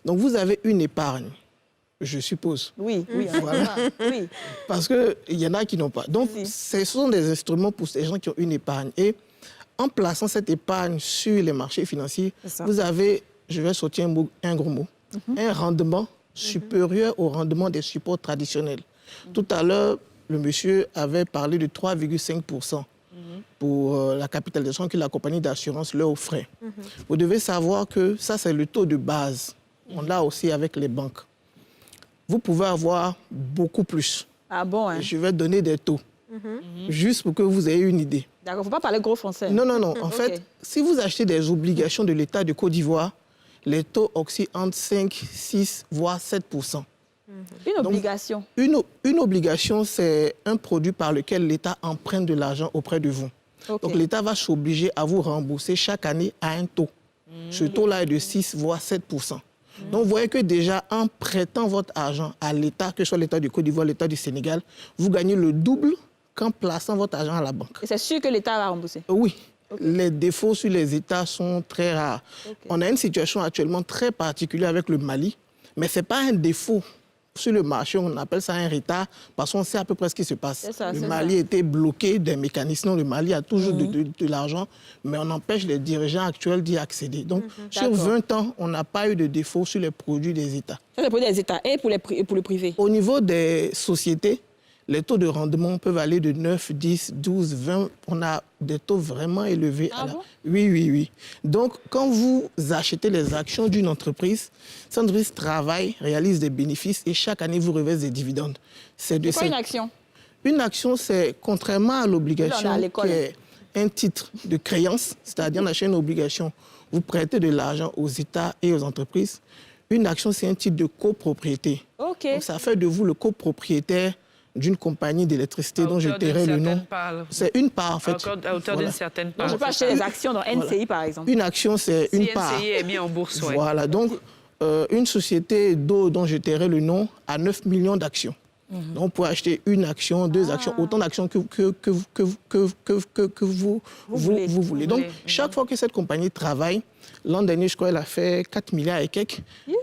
Donc, vous avez une épargne, je suppose. Oui, Voilà. oui. Parce qu'il y en a qui n'ont pas. Donc, ce sont des instruments pour ces gens qui ont une épargne. Et en plaçant cette épargne sur les marchés financiers, vous avez, je vais sortir un gros mot, un rendement supérieur au rendement des supports traditionnels. Tout à l'heure, le monsieur avait parlé de 3,5% pour la capitalisation que la compagnie d'assurance leur offrait. Vous devez savoir que ça, c'est le taux de base. On l'a aussi avec les banques. Vous pouvez avoir beaucoup plus. Ah bon, hein? Je vais donner des taux. Juste pour que vous ayez une idée. D'accord, il ne faut pas parler gros français. Non, non, non. En Ok. fait, si vous achetez des obligations de l'État de Côte d'Ivoire, les taux oscillent entre 5, 6, voire 7%. Une Donc, obligation. Une obligation, c'est un produit par lequel l'État emprunte de l'argent auprès de vous. Ok. Donc l'État va s'obliger à vous rembourser chaque année à un taux. Ce taux-là est de 6 voire 7%. Donc vous voyez que déjà en prêtant votre argent à l'État, que ce soit l'État du Côte d'Ivoire, l'État du Sénégal, vous gagnez le double qu'en plaçant votre argent à la banque. Et c'est sûr que l'État va rembourser. Oui. Les défauts sur les États sont très rares. On a une situation actuellement très particulière avec le Mali, mais ce n'est pas un défaut. Sur le marché, on appelle ça un retard parce qu'on sait à peu près ce qui se passe. C'est ça, Le c'est Mali ça. était bloqué des mécanismes. Le Mali a toujours de l'argent, mais on empêche les dirigeants actuels d'y accéder. Donc, sur D'accord. 20 ans, on n'a pas eu de défaut sur les produits des États. Ça, c'est pour les États et pour le privé. Au niveau des sociétés, les taux de rendement peuvent aller de 9, 10, 12, 20. On a des taux vraiment élevés. Ah bon? Oui, oui, oui. Donc, quand vous achetez les actions d'une entreprise, cette entreprise travaille, réalise des bénéfices et chaque année, vous reversez des dividendes. C'est quoi une action? Une action, c'est contrairement à Là, on est l'obligation à l'école. qui est un titre de créance, c'est-à-dire on achète une obligation, vous prêtez de l'argent aux États et aux entreprises. Une action, c'est un titre de copropriété. OK. Donc, ça fait de vous le copropriétaire d'une compagnie d'électricité dont je tairai le nom. C'est une part, en fait. À hauteur d'une certaine part. Donc, je peux acheter des actions dans NCI, par exemple. Une action, c'est une part. NCI est mis en bourse, ouais. Voilà, donc une société d'eau dont je tairai le nom a 9 millions d'actions. Donc, on peut acheter une action, deux actions, autant d'actions que vous voulez. Donc, chaque fois que cette compagnie travaille, l'an dernier, je crois qu'elle a fait 4 milliards et quelques.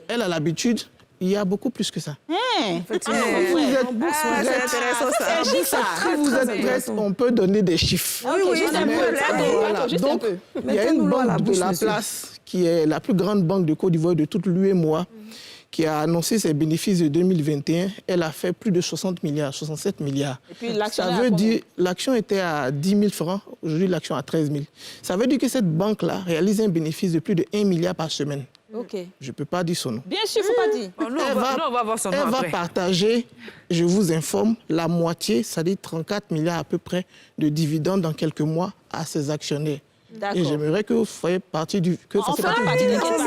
Elle a l'habitude, il y a beaucoup plus que ça. C'est intéressant ça. C'est chic, ça. Si vous êtes prête, on peut donner des chiffres. Ok, oui, juste un mais- peu. Voilà. Juste un Donc, peu. il y a une Mettez-nous-le à la banque bouche, de la monsieur. place qui est la plus grande banque de Côte d'Ivoire de toute l'UEMOA, qui a annoncé ses bénéfices de 2021. Elle a fait plus de 60 milliards, 67 milliards. Et puis, l'action Ça est à veut combien? dire, l'action était à 10 000 francs, aujourd'hui l'action à 13 000. Ça veut dire que cette banque-là réalise un bénéfice de plus de 1 milliard par semaine. OK. Je ne peux pas dire son nom. Bien sûr, il ne faut pas dire. Bon, nous, on va voir son nom Elle va après. partager, je vous informe, la moitié, c'est-à-dire 34 milliards à peu près de dividendes dans quelques mois à ses actionnaires. Et D'accord. j'aimerais que vous soyez partie du... Que ça On fait fera partie partie du- des questions.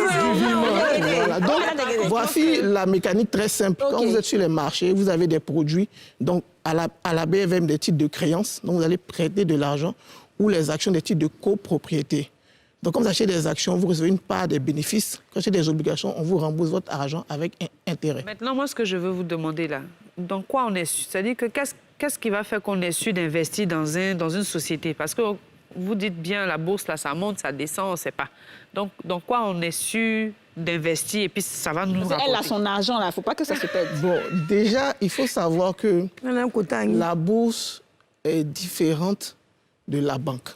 Voilà. Donc, voici la mécanique très simple. Quand Ok. vous êtes sur les marchés, vous avez des produits, donc à la BFM des titres de créance, donc vous allez prêter de l'argent, ou les actions des titres de copropriété. Donc, quand vous achetez des actions, vous recevez une part des bénéfices. Quand vous achetez des obligations, on vous rembourse votre argent avec un intérêt. Maintenant, moi, ce que je veux vous demander là, dans quoi on est sûr? C'est-à-dire que qu'est-ce qui va faire qu'on est sûr d'investir dans une société? Parce que vous dites bien, la bourse, là, ça monte, ça descend, on ne sait pas. Donc, dans quoi on est sûr d'investir et puis ça va nous rapporter? Elle a son argent, là. Il ne faut pas que ça se perde. Bon, déjà, il faut savoir que On a un quota. la bourse est différente de la banque.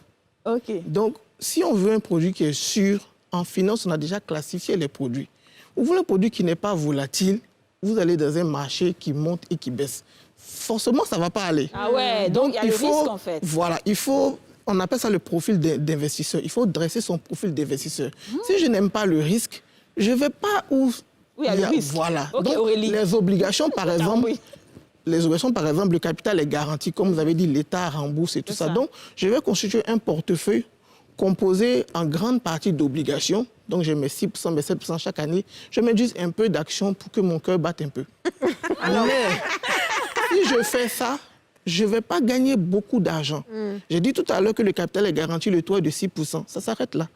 OK. Donc, si on veut un produit qui est sûr, en finance, on a déjà classifié les produits. Vous voulez un produit qui n'est pas volatile, vous allez dans un marché qui monte et qui baisse. Forcément, ça ne va pas aller. Ah ouais, donc il y a le risque, en fait. Voilà, on appelle ça le profil d'investisseur. Il faut dresser son profil d'investisseur. Si je n'aime pas le risque, je ne vais pas où... Oui, il y a le risque. Voilà. Ok, Donc, Aurélie. les obligations, par exemple, oui. les obligations, par exemple, le capital est garanti. Comme vous avez dit, l'État rembourse et tout C'est ça. ça. Donc, je vais constituer un portefeuille composé en grande partie d'obligations. Donc, je mets 6%, mais 7% chaque année. Je mets juste un peu d'actions pour que mon cœur batte un peu. Mais si je fais ça, je ne vais pas gagner beaucoup d'argent. J'ai dit tout à l'heure que le capital est garanti, le taux est de 6%. Ça s'arrête là.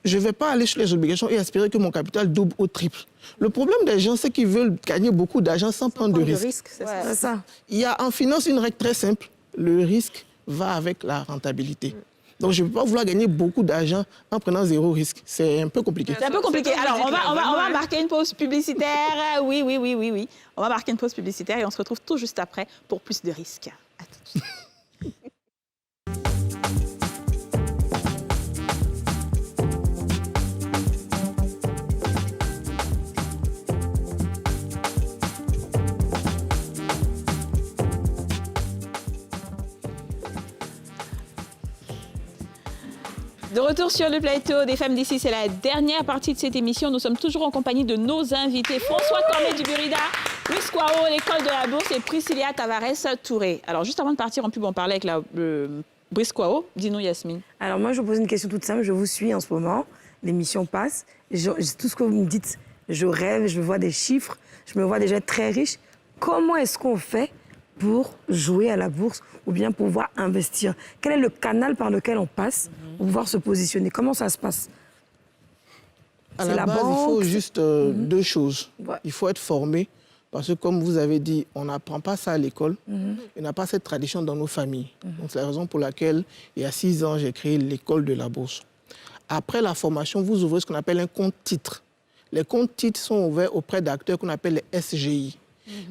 Je ne vais pas aller sur les obligations et espérer que mon capital double ou triple. Le problème des gens, c'est qu'ils veulent gagner beaucoup d'argent sans prendre de risque. c'est Ouais. C'est ça. Il y a en finance une règle très simple. Le risque va avec la rentabilité. Donc, je ne peux pas vouloir gagner beaucoup d'argent en prenant zéro risque. C'est un peu compliqué. C'est un peu compliqué. C'est comme Alors, vous dites, on va vraiment, marquer une pause publicitaire. Oui. On va marquer une pause publicitaire et on se retrouve tout juste après pour plus de risques. À tout de suite. De retour sur le plateau des femmes d'ici, c'est la dernière partie de cette émission. Nous sommes toujours en compagnie de nos invités. François Cormet du Burida, Brice Kwao, l'école de la bourse et Priscilla Tavares-Touré. Alors, juste avant de partir en pub, on parlait avec Brice Kwao. Dis-nous, Yasmine. Alors moi, je vous pose une question toute simple. Je vous suis en ce moment. L'émission passe. Tout ce que vous me dites, je rêve, je vois des chiffres, je me vois déjà très riche. Comment est-ce qu'on fait pour jouer à la bourse ou bien pouvoir investir? Quel est le canal par lequel on passe pour pouvoir se positionner? Comment ça se passe? À la base, il faut juste deux choses. Ouais. Il faut être formé, parce que comme vous avez dit, on n'apprend pas ça à l'école. On n'a pas cette tradition dans nos familles. Donc c'est la raison pour laquelle, il y a 6 ans, j'ai créé l'école de la bourse. Après la formation, vous ouvrez ce qu'on appelle un compte titre. Les comptes titres sont ouverts auprès d'acteurs qu'on appelle les SGI.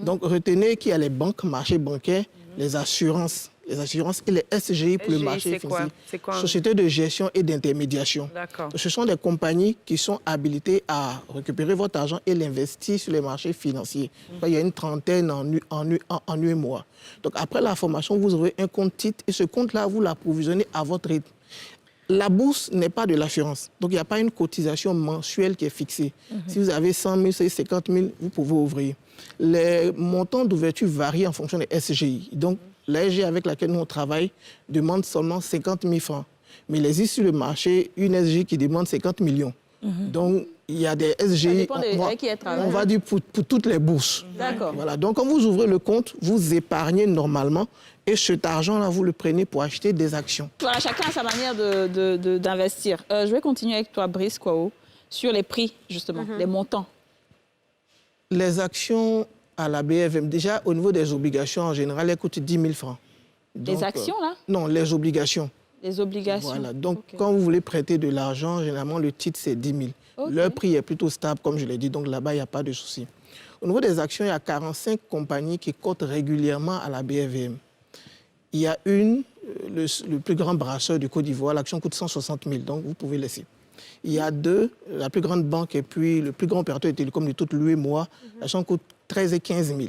Donc retenez qu'il y a les banques, marchés bancaires, les assurances et les SGI pour le marché financier. C'est quoi? Sociétés de gestion et d'intermédiation. Ce sont des compagnies qui sont habilitées à récupérer votre argent et l'investir sur les marchés financiers. Il y a une trentaine en UEMOA. Donc après la formation, vous aurez un compte titre et ce compte-là, vous l'approvisionnez à votre rythme. La bourse n'est pas de l'assurance. Donc, il n'y a pas une cotisation mensuelle qui est fixée. Si vous avez 100 000, 50 000, vous pouvez ouvrir. Les montants d'ouverture varient en fonction des SGI. Donc, la SGI avec laquelle nous on travaille demande seulement 50 000 francs. Mais il existe sur le marché une SGI qui demande 50 millions. Donc, il y a des SGI, on va dire pour toutes les bourses. Voilà. Donc, quand vous ouvrez le compte, vous épargnez normalement et cet argent-là, vous le prenez pour acheter des actions. Voilà, chacun a sa manière d'investir. Je vais continuer avec toi, Brice Kwao, sur les prix, justement, les montants. Les actions à la BFM, déjà, au niveau des obligations, en général, elles coûtent 10 000 francs. Donc, les actions, là? Non, les obligations. Les obligations. Voilà. Donc, quand vous voulez prêter de l'argent, généralement, le titre, c'est 10 000. Leur prix est plutôt stable, comme je l'ai dit. Donc, là-bas, il n'y a pas de souci. Au niveau des actions, il y a 45 compagnies qui cotent régulièrement à la BFM. Il y a le plus grand brasseur du Côte d'Ivoire, l'action coûte 160 000, donc vous pouvez laisser. Il y a 2, la plus grande banque et puis le plus grand opérateur de télécom de toute l'UEMOA, l'action coûte 13 et 15 000.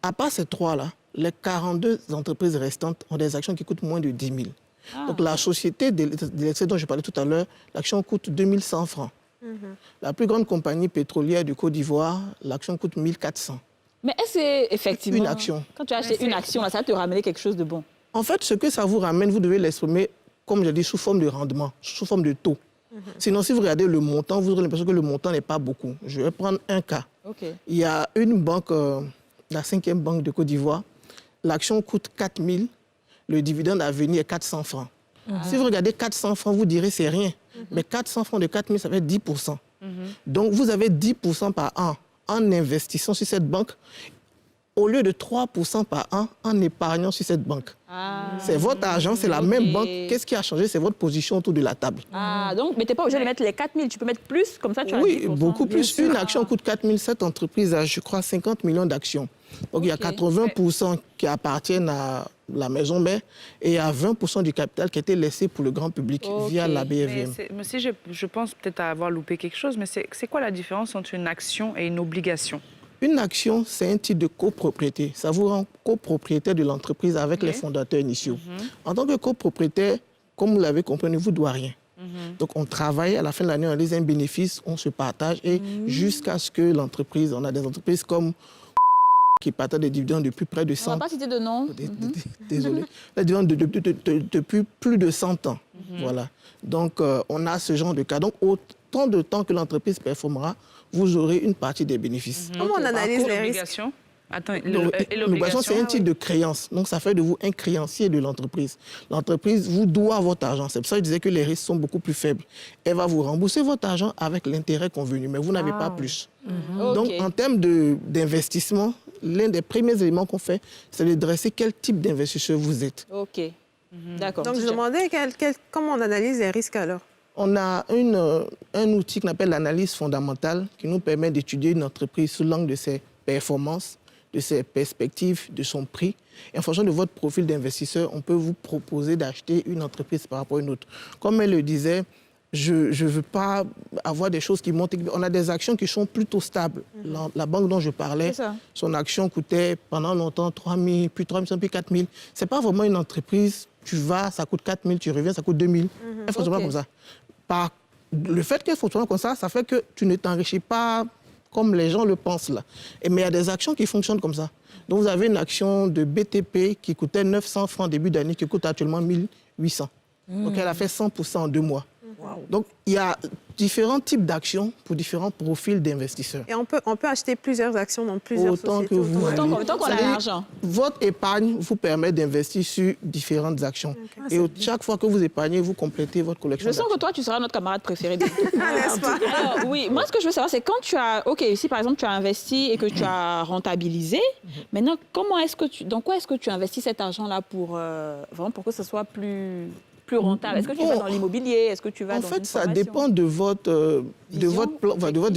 À part ces 3-là, les 42 entreprises restantes ont des actions qui coûtent moins de 10 000. Donc la société d'électricité dont je parlais tout à l'heure, l'action coûte 2100 francs. La plus grande compagnie pétrolière du Côte d'Ivoire, l'action coûte 1400. Mais est-ce que, effectivement, une action. Quand tu as acheté une action, là, ça va te ramener quelque chose de bon? En fait, ce que ça vous ramène, vous devez l'exprimer, comme je dis, sous forme de rendement, sous forme de taux. Sinon, si vous regardez le montant, vous aurez l'impression que le montant n'est pas beaucoup. Je vais prendre un cas. Il y a une banque, la 5e banque de Côte d'Ivoire, l'action coûte 4 000, le dividende à venir est 400 francs. Si vous regardez 400 francs, vous direz c'est rien. Mais 400 francs de 4 000, ça fait 10%. Donc, vous avez 10% par an en investissant sur cette banque, au lieu de 3% par an en épargnant sur cette banque. C'est votre argent, c'est la même banque. Qu'est-ce qui a changé? C'est votre position autour de la table. Donc, mais tu n'es pas obligé de mettre les 4 000, tu peux mettre plus, comme ça tu as 10%. Oui, beaucoup plus. Une action coûte 4 000, cette entreprise a, je crois, 50 millions d'actions. Donc, il y a 80% qui appartiennent à la maison mère et il y a 20% du capital qui a été laissé pour le grand public via la BFM. Mais si je pense peut-être avoir loupé quelque chose, mais c'est quoi la différence entre une action et une obligation? Une action, c'est un titre de copropriété. Ça vous rend copropriétaire de l'entreprise avec les fondateurs initiaux. En tant que copropriétaire, comme vous l'avez compris, on ne vous doit rien. Donc, on travaille, à la fin de l'année, on a un bénéfice, on se partage et jusqu'à ce que l'entreprise, on a des entreprises comme qui partagent des dividendes depuis près de 100 ans. On ne va pas citer de nom. Désolé. Des dividendes depuis plus de 100 ans. Voilà. Donc, on a ce genre de cas. Donc, autant de temps que l'entreprise performera, vous aurez une partie des bénéfices. Comment on analyse les risques? L'obligation, c'est un type de créance. Donc, ça fait de vous un créancier de l'entreprise. L'entreprise vous doit votre argent. C'est pour ça que je disais que les risques sont beaucoup plus faibles. Elle va vous rembourser votre argent avec l'intérêt convenu, mais vous n'avez pas plus. Donc, en termes d'investissement, l'un des premiers éléments qu'on fait, c'est de dresser quel type d'investisseur vous êtes. D'accord. Donc, je demandais comment on analyse les risques alors? On a un outil qu'on appelle l'analyse fondamentale qui nous permet d'étudier une entreprise sous l'angle de ses performances, de ses perspectives, de son prix. Et en fonction de votre profil d'investisseur, on peut vous proposer d'acheter une entreprise par rapport à une autre. Comme elle le disait, je ne veux pas avoir des choses qui montent. On a des actions qui sont plutôt stables. La banque dont je parlais, son action coûtait pendant longtemps 3 000, puis 3 500, puis 4 000. Ce n'est pas vraiment une entreprise. Tu vas, ça coûte 4 000, tu reviens, ça coûte 2 000. Elle fonctionne pas comme ça. Le fait qu'elle fonctionne comme ça fait que tu ne t'enrichis pas comme les gens le pensent là. Mais il y a des actions qui fonctionnent comme ça. Donc vous avez une action de BTP qui coûtait 900 francs début d'année, qui coûte actuellement 1 800. Donc elle a fait 100% en 2 mois. Donc il y a différents types d'actions pour différents profils d'investisseurs. Et on peut acheter plusieurs actions dans plusieurs sociétés. Autant qu'on a l'argent. Votre épargne vous permet d'investir sur différentes actions. Et chaque fois que vous épargnez, vous complétez votre collection. Je sens que toi, tu seras notre camarade préféré. N'est-ce pas? Alors, oui, moi, ce que je veux savoir, c'est quand tu as... OK, si par exemple, tu as investi et que tu as rentabilisé, maintenant, dans quoi est-ce que tu investis cet argent-là vraiment pour que ce soit plus rentable? Est-ce que tu vas dans l'immobilier? Est-ce que tu vas dans une formation? Ça dépend de votre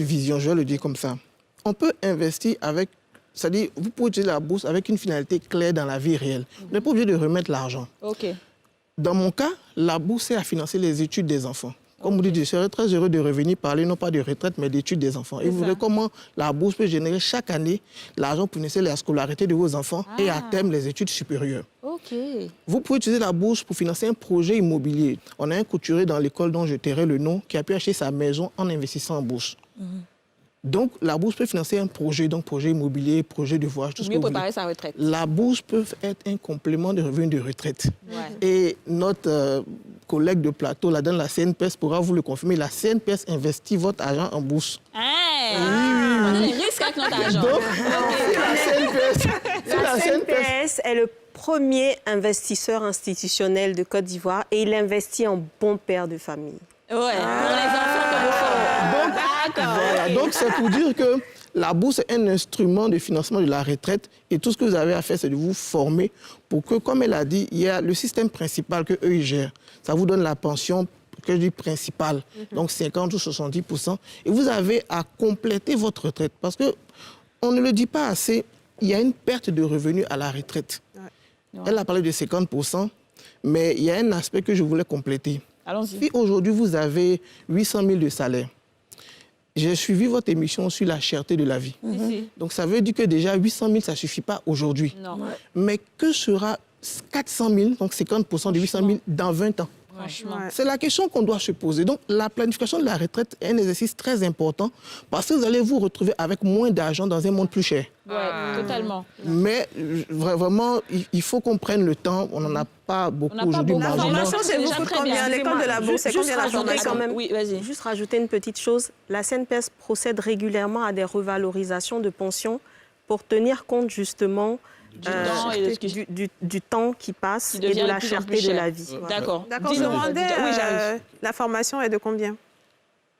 vision, je vais le dire comme ça. On peut investir avec... C'est-à-dire, vous pouvez utiliser la bourse avec une finalité claire dans la vie réelle. Vous n'êtes pas obligé de remettre l'argent. OK. Dans mon cas, la bourse sert à financer les études des enfants. Comme vous dites, je serais très heureux de revenir parler, non pas de retraite, mais d'études des enfants. Et vous verrez comment la bourse peut générer chaque année l'argent pour financer la scolarité de vos enfants et à terme les études supérieures. OK. Vous pouvez utiliser la bourse pour financer un projet immobilier. On a un couturier dans l'école dont je tairai le nom qui a pu acheter sa maison en investissant en bourse. Donc, la bourse peut financer un projet, donc projet immobilier, projet de voyage, tout ce que vous voulez. Mieux préparer sa retraite. La bourse peut être un complément de revenu de retraite. Et notre collègue de plateau, là, dans la CNPS, pourra vous le confirmer. La CNPS investit votre argent en bourse. On a des risques avec notre argent. Donc, la CNPS est le premier investisseur institutionnel de Côte d'Ivoire et il investit en bon père de famille. Ouais, pour les enfants comme voilà, donc c'est pour dire que la bourse est un instrument de financement de la retraite et tout ce que vous avez à faire, c'est de vous former pour que, comme elle a dit, il y a le système principal qu'eux, ils gèrent. Ça vous donne la pension que je dis principale, donc 50 ou 70%. Et vous avez à compléter votre retraite parce qu'on ne le dit pas assez, il y a une perte de revenus à la retraite. Elle a parlé de 50%, mais il y a un aspect que je voulais compléter. Allons-y. Si aujourd'hui vous avez 800 000 de salaire, j'ai suivi votre émission sur la cherté de la vie. Donc ça veut dire que déjà 800 000, ça ne suffit pas aujourd'hui. Mais que sera 400 000, donc 50% de 800 000 dans 20 ans? C'est la question qu'on doit se poser. Donc, la planification de la retraite est un exercice très important parce que vous allez vous retrouver avec moins d'argent dans un monde plus cher. Oui, totalement. Mais vraiment, il faut qu'on prenne le temps. On n'en a pas beaucoup aujourd'hui. La formation, c'est vous coûte combien? L'école de la bourse, c'est combien la formation? Oui, vas-y. Juste rajouter une petite chose. La CNPS procède régulièrement à des revalorisations de pensions pour tenir compte justement du temps qui passe et de la cherté de la vie. D'accord. Je demandais, la formation est de combien?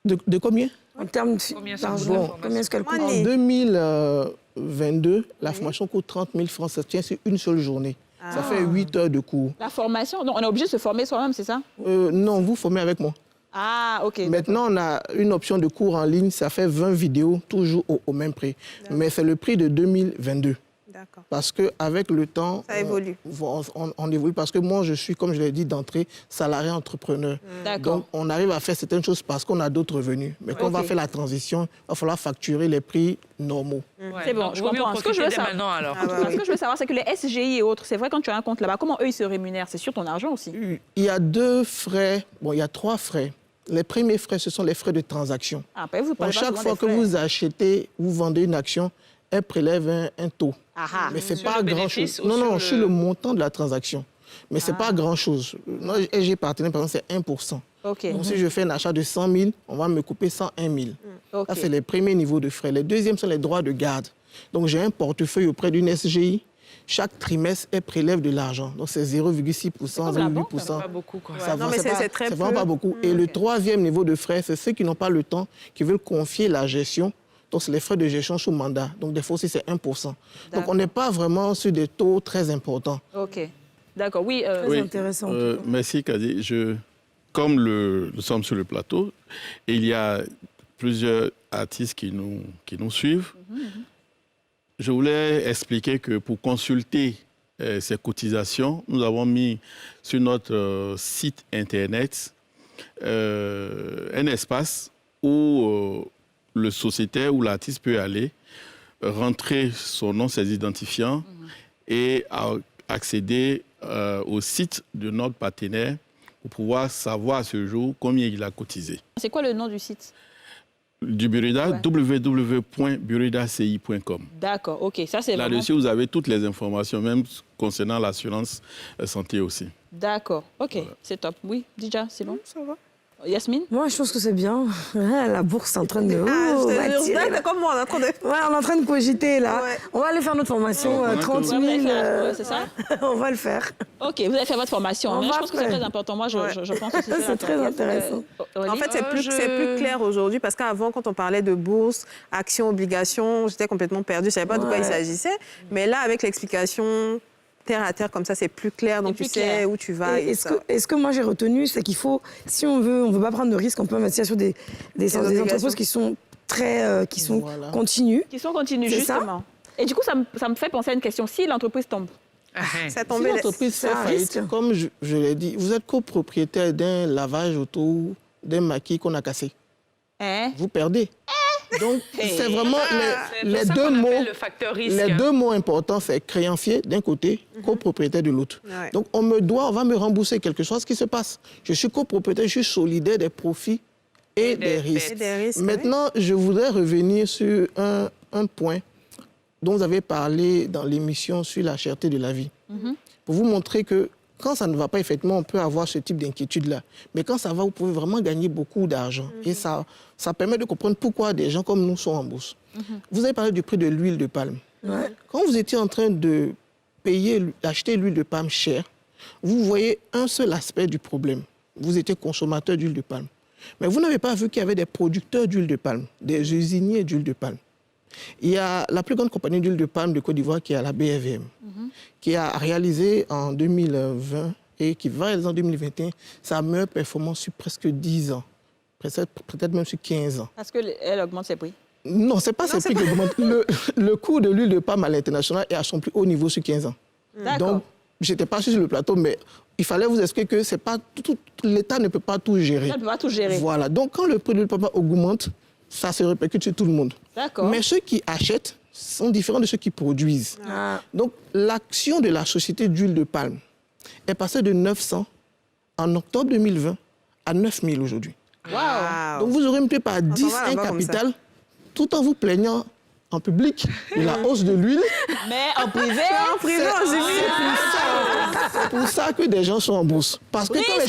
De combien? En termes d'argent, combien est-ce qu'elle coûte? En 2022, la formation coûte 30 000 francs. Ça tient sur une seule journée. Ça fait 8 heures de cours. La formation, donc on est obligé de se former soi-même, c'est ça? Non, vous formez avec moi. Ah, OK. Maintenant, on a une option de cours en ligne. Ça fait 20 vidéos, toujours au même prix. Mais c'est le prix de 2022. Parce qu'avec le temps, ça évolue. On évolue. Parce que moi, je suis, comme je l'ai dit d'entrée, salarié entrepreneur. Donc, on arrive à faire certaines choses parce qu'on a d'autres revenus. Mais quand on va faire la transition, il va falloir facturer les prix normaux. C'est bon, je comprends. Ce que je veux savoir, c'est que les SGI et autres, c'est vrai, quand tu as un compte là-bas, comment eux, ils se rémunèrent? C'est sur ton argent aussi? Il y a 2 frais. Bon, il y a 3 frais. Les premiers frais, ce sont les frais de transaction. Donc, chaque fois que vous achetez, vous vendez une action, elle prélève un taux. Mais ce n'est pas grand-chose. Non, sur le montant de la transaction. Mais ce n'est pas grand-chose. Moi, SG Partenaire, par exemple, c'est 1%. Donc, si je fais un achat de 100 000, on va me couper 101 000. Ça, c'est les premiers niveaux de frais. Les deuxièmes sont les droits de garde. Donc, j'ai un portefeuille auprès d'une SGI. Chaque trimestre, elle prélève de l'argent. Donc, c'est 0,6%, 0,8%. C'est pas beaucoup, quoi. Non, mais c'est très peu. C'est vraiment pas beaucoup. Et le troisième niveau de frais, c'est ceux qui n'ont pas le temps, qui veulent confier la gestion. Donc, c'est les frais de gestion sous mandat. Donc, des fois aussi, c'est 1%. Donc, on n'est pas vraiment sur des taux très importants. OK. D'accord, oui. Très intéressant. Merci, Kadi. Comme nous sommes sur le plateau, et il y a plusieurs artistes qui nous suivent, je voulais expliquer que pour consulter ces cotisations, nous avons mis sur notre site Internet un espace où le sociétaire ou l'artiste peut aller, rentrer son nom, ses identifiants et accéder au site de notre partenaire pour pouvoir savoir à ce jour combien il a cotisé. C'est quoi le nom du site? Du Burida, www.buridaci.com. D'accord, ok. Ça, c'est vraiment... Là-dessus, vous avez toutes les informations, même concernant l'assurance santé aussi. D'accord, ok, voilà. C'est top. Oui, déjà, c'est bon? Ça va. Yasmine? Moi, je pense que c'est bien. La bourse est en train de... Comme moi, on est en train de... Ouais, on est en train de cogiter, là. Ouais. On va aller faire notre formation, 30 000. C'est ça? On va le faire. Ok, vous allez faire votre formation. Je pense que c'est très important. Moi, je pense que c'est très intéressant. En fait, c'est plus clair aujourd'hui parce qu'avant, quand on parlait de bourse, actions, obligations, j'étais complètement perdue. Je ne savais pas de quoi il s'agissait. Mais là, avec l'explication... terre à terre, comme ça, c'est plus clair, donc tu sais où tu vas. Et ce que moi j'ai retenu, c'est qu'il faut, si on veut pas prendre de risques, on peut investir sur des entreprises qui sont continues. Qui sont continues, justement. Et du coup, ça me fait penser à une question. Si l'entreprise tombe, ça tombe. Si l'entreprise fait faillite, comme je l'ai dit, vous êtes copropriétaire d'un lavage auto, d'un maquis qu'on a cassé. Vous perdez. Donc, c'est vraiment les deux mots. Le facteur risque. Les deux mots importants, c'est créancier d'un côté, copropriétaire de l'autre. Ouais. Donc, on va me rembourser quelque chose qui se passe. Je suis copropriétaire, je suis solidaire des profits et des risques. Maintenant, je voudrais revenir sur un point dont vous avez parlé dans l'émission sur la cherté de la vie. Pour vous montrer que quand ça ne va pas, effectivement, on peut avoir ce type d'inquiétude-là. Mais quand ça va, vous pouvez vraiment gagner beaucoup d'argent. Et ça permet de comprendre pourquoi des gens comme nous sont en bourse. Vous avez parlé du prix de l'huile de palme. Ouais. Quand vous étiez en train de acheter l'huile de palme chère, vous voyez un seul aspect du problème. Vous étiez consommateur d'huile de palme. Mais vous n'avez pas vu qu'il y avait des producteurs d'huile de palme, des usiniers d'huile de palme. Il y a la plus grande compagnie d'huile de palme de Côte d'Ivoire qui est à la BFM, qui a réalisé en 2020 et qui va réaliser en 2021 sa meilleure performance sur presque 10 ans, peut-être même sur 15 ans. Parce qu'elle augmente ses prix? Non, ce n'est pas ses prix qui augmentent. Le coût de l'huile de palme à l'international est à son plus haut niveau sur 15 ans. Donc, je n'étais pas sur le plateau, mais il fallait vous expliquer que c'est pas l'État ne peut pas tout gérer. Ça ne peut pas tout gérer. Voilà. Donc, quand le prix de l'huile de palme augmente, ça se répercute sur tout le monde. Mais ceux qui achètent sont différents de ceux qui produisent. Donc, l'action de la société d'huile de palme est passée de 900 en octobre 2020 à 9000 aujourd'hui. Wow. Donc, vous aurez multiplié par 10 un capital tout en vous plaignant en public de la hausse de l'huile. Mais en privé, c'est pour ça que des gens sont en bourse. Parce que quand les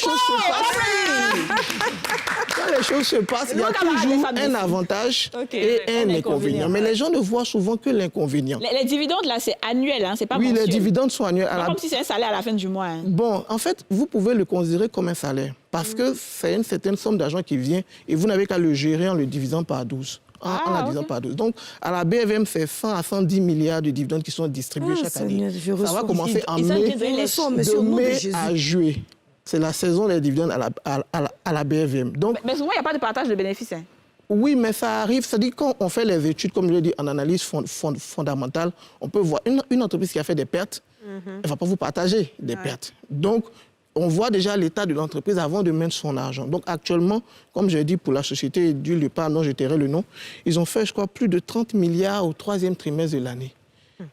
choses se passent, il y a toujours un avantage et un inconvénient. Mais les gens ne voient souvent que l'inconvénient. Les dividendes, là, c'est annuel, hein, c'est pas mensuel. Oui, les dividendes sont annuels. Comme si c'est un salaire à la fin du mois. Hein. Bon, en fait, vous pouvez le considérer comme un salaire. Parce que c'est une certaine somme d'argent qui vient et vous n'avez qu'à le gérer en le divisant par 12. En la divisant par 12. Donc, à la BFM, c'est 100 à 100 milliards de dividendes qui sont distribués chaque année. Ça va commencer en mai, de mai à juillet. C'est la saison des dividendes à la BFM. Donc, mais souvent, il n'y a pas de partage de bénéfices. Hein. Oui, mais ça arrive. C'est-à-dire quand on fait les études, comme je l'ai dit, en analyse fondamentale, on peut voir une entreprise qui a fait des pertes, elle ne va pas vous partager des pertes. Donc, on voit déjà l'état de l'entreprise avant de mettre son argent. Donc actuellement, comme j'ai dit pour la société d'huile de palme, dont je tairai le nom, ils ont fait, je crois, plus de 30 milliards au 3e trimestre de l'année.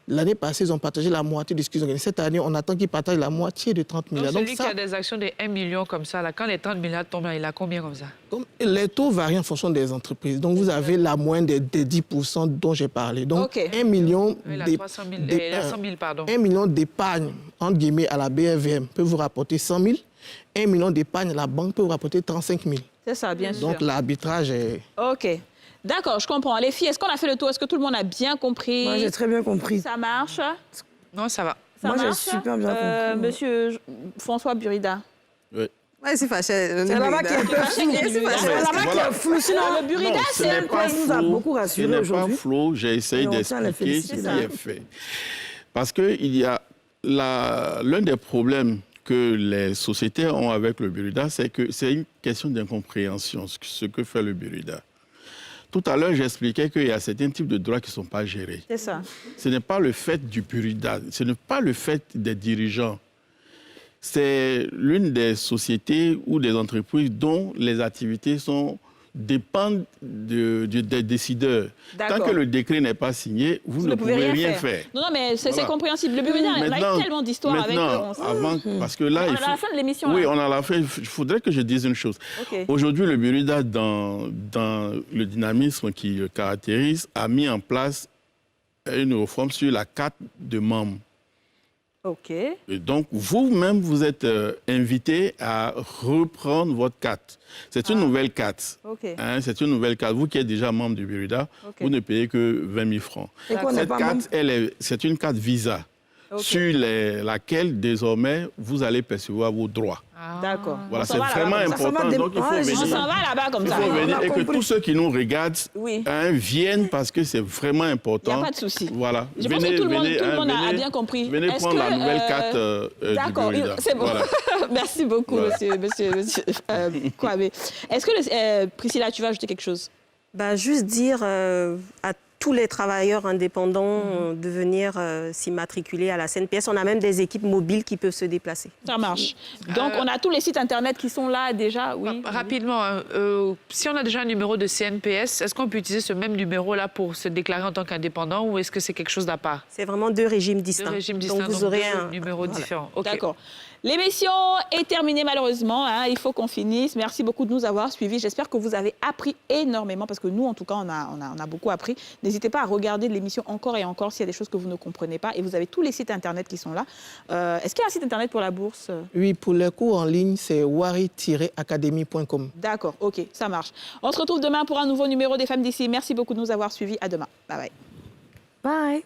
L'année passée, ils ont partagé la moitié de ce qu'ils ont gagné. Cette année, on attend qu'ils partagent la moitié de 30 milliards. Donc celui qui a des actions de 1 million comme ça, là, quand les 30 milliards tombent, il a combien comme ça? Les taux varient en fonction des entreprises. Donc vous avez la moyenne des 10% dont j'ai parlé. Donc 1 million d'épargne, entre guillemets, à la BFM peut vous rapporter 100 000. 1 million d'épargne à la banque peut vous rapporter 35 000. C'est ça, bien sûr. Donc l'arbitrage est... OK. D'accord, je comprends. Les filles, est-ce qu'on a fait le tour? Est-ce que tout le monde a bien compris? Moi, j'ai très bien compris. Ça marche? Non, ça va. Ça marche? Moi, j'ai super bien compris. Monsieur François Burida. Oui. Ouais, c'est fâché. C'est là-bas qui est un peu flou. C'est là-bas qui est flou. Sinon, le Burida, c'est un quoi qui nous a beaucoup rassurés aujourd'hui. Ce n'est pas flou. J'ai essayé d'expliquer ce qui est fait. Parce qu'il y a l'un des problèmes que les sociétés ont avec le Burida, c'est que c'est une question d'incompréhension, ce que fait le Burida. Tout à l'heure, j'expliquais qu'il y a certains types de droits qui ne sont pas gérés. C'est ça. Ce n'est pas le fait du Burida, ce n'est pas le fait des dirigeants. c'est l'une des sociétés ou des entreprises dont les activités dépendent des décideurs. Tant que le décret n'est pas signé, vous ne pouvez rien faire. Non, mais c'est Voilà. compréhensible. Le Burkina, on a eu tellement d'histoires avec eux. Parce que là, on est à la fin de l'émission. Oui, là. on est à la fin. Il faudrait que je dise une chose. Okay. Aujourd'hui, le Burkina, dans le dynamisme qui le caractérise, a mis en place une réforme sur la carte de membres. OK. Et donc, vous-même, vous êtes invité à reprendre votre carte. C'est une nouvelle carte. Okay. Hein, c'est une nouvelle carte. Vous qui êtes déjà membre du Burkina, vous ne payez que 20 000 francs. Cette carte, c'est une carte Visa. Sur laquelle, désormais, vous allez percevoir vos droits. D'accord. Voilà, c'est vraiment important. Donc, il faut venir. On s'en va là-bas comme ça. Il faut venir et que tous ceux qui nous regardent viennent parce que c'est vraiment important. Il n'y a pas de souci. Voilà. Je pense que tout le monde a bien compris. Venez prendre la nouvelle carte d'accord, du Burkina. c'est bon. Voilà. Merci beaucoup, monsieur Kwame. Est-ce que, Priscilla, tu vas ajouter quelque chose? Juste dire à tous les travailleurs indépendants de venir s'immatriculer à la CNPS. On a même des équipes mobiles qui peuvent se déplacer. Ça marche. Donc, on a tous les sites Internet qui sont là déjà, oui. Rapidement, si on a déjà un numéro de CNPS, est-ce qu'on peut utiliser ce même numéro-là pour se déclarer en tant qu'indépendant ou est-ce que c'est quelque chose d'à part? C'est vraiment deux régimes distincts. Donc, vous aurez un numéro différent. Okay. D'accord. L'émission est terminée malheureusement, hein, il faut qu'on finisse. Merci beaucoup de nous avoir suivis. J'espère que vous avez appris énormément parce que nous, en tout cas, on a beaucoup appris. N'hésitez pas à regarder l'émission encore et encore s'il y a des choses que vous ne comprenez pas. Et vous avez tous les sites Internet qui sont là. Est-ce qu'il y a un site Internet pour la bourse? Oui, pour les cours en ligne, c'est wari-academy.com. D'accord, OK, ça marche. On se retrouve demain pour un nouveau numéro des Femmes d'ici. Merci beaucoup de nous avoir suivis. À demain. Bye bye. Bye.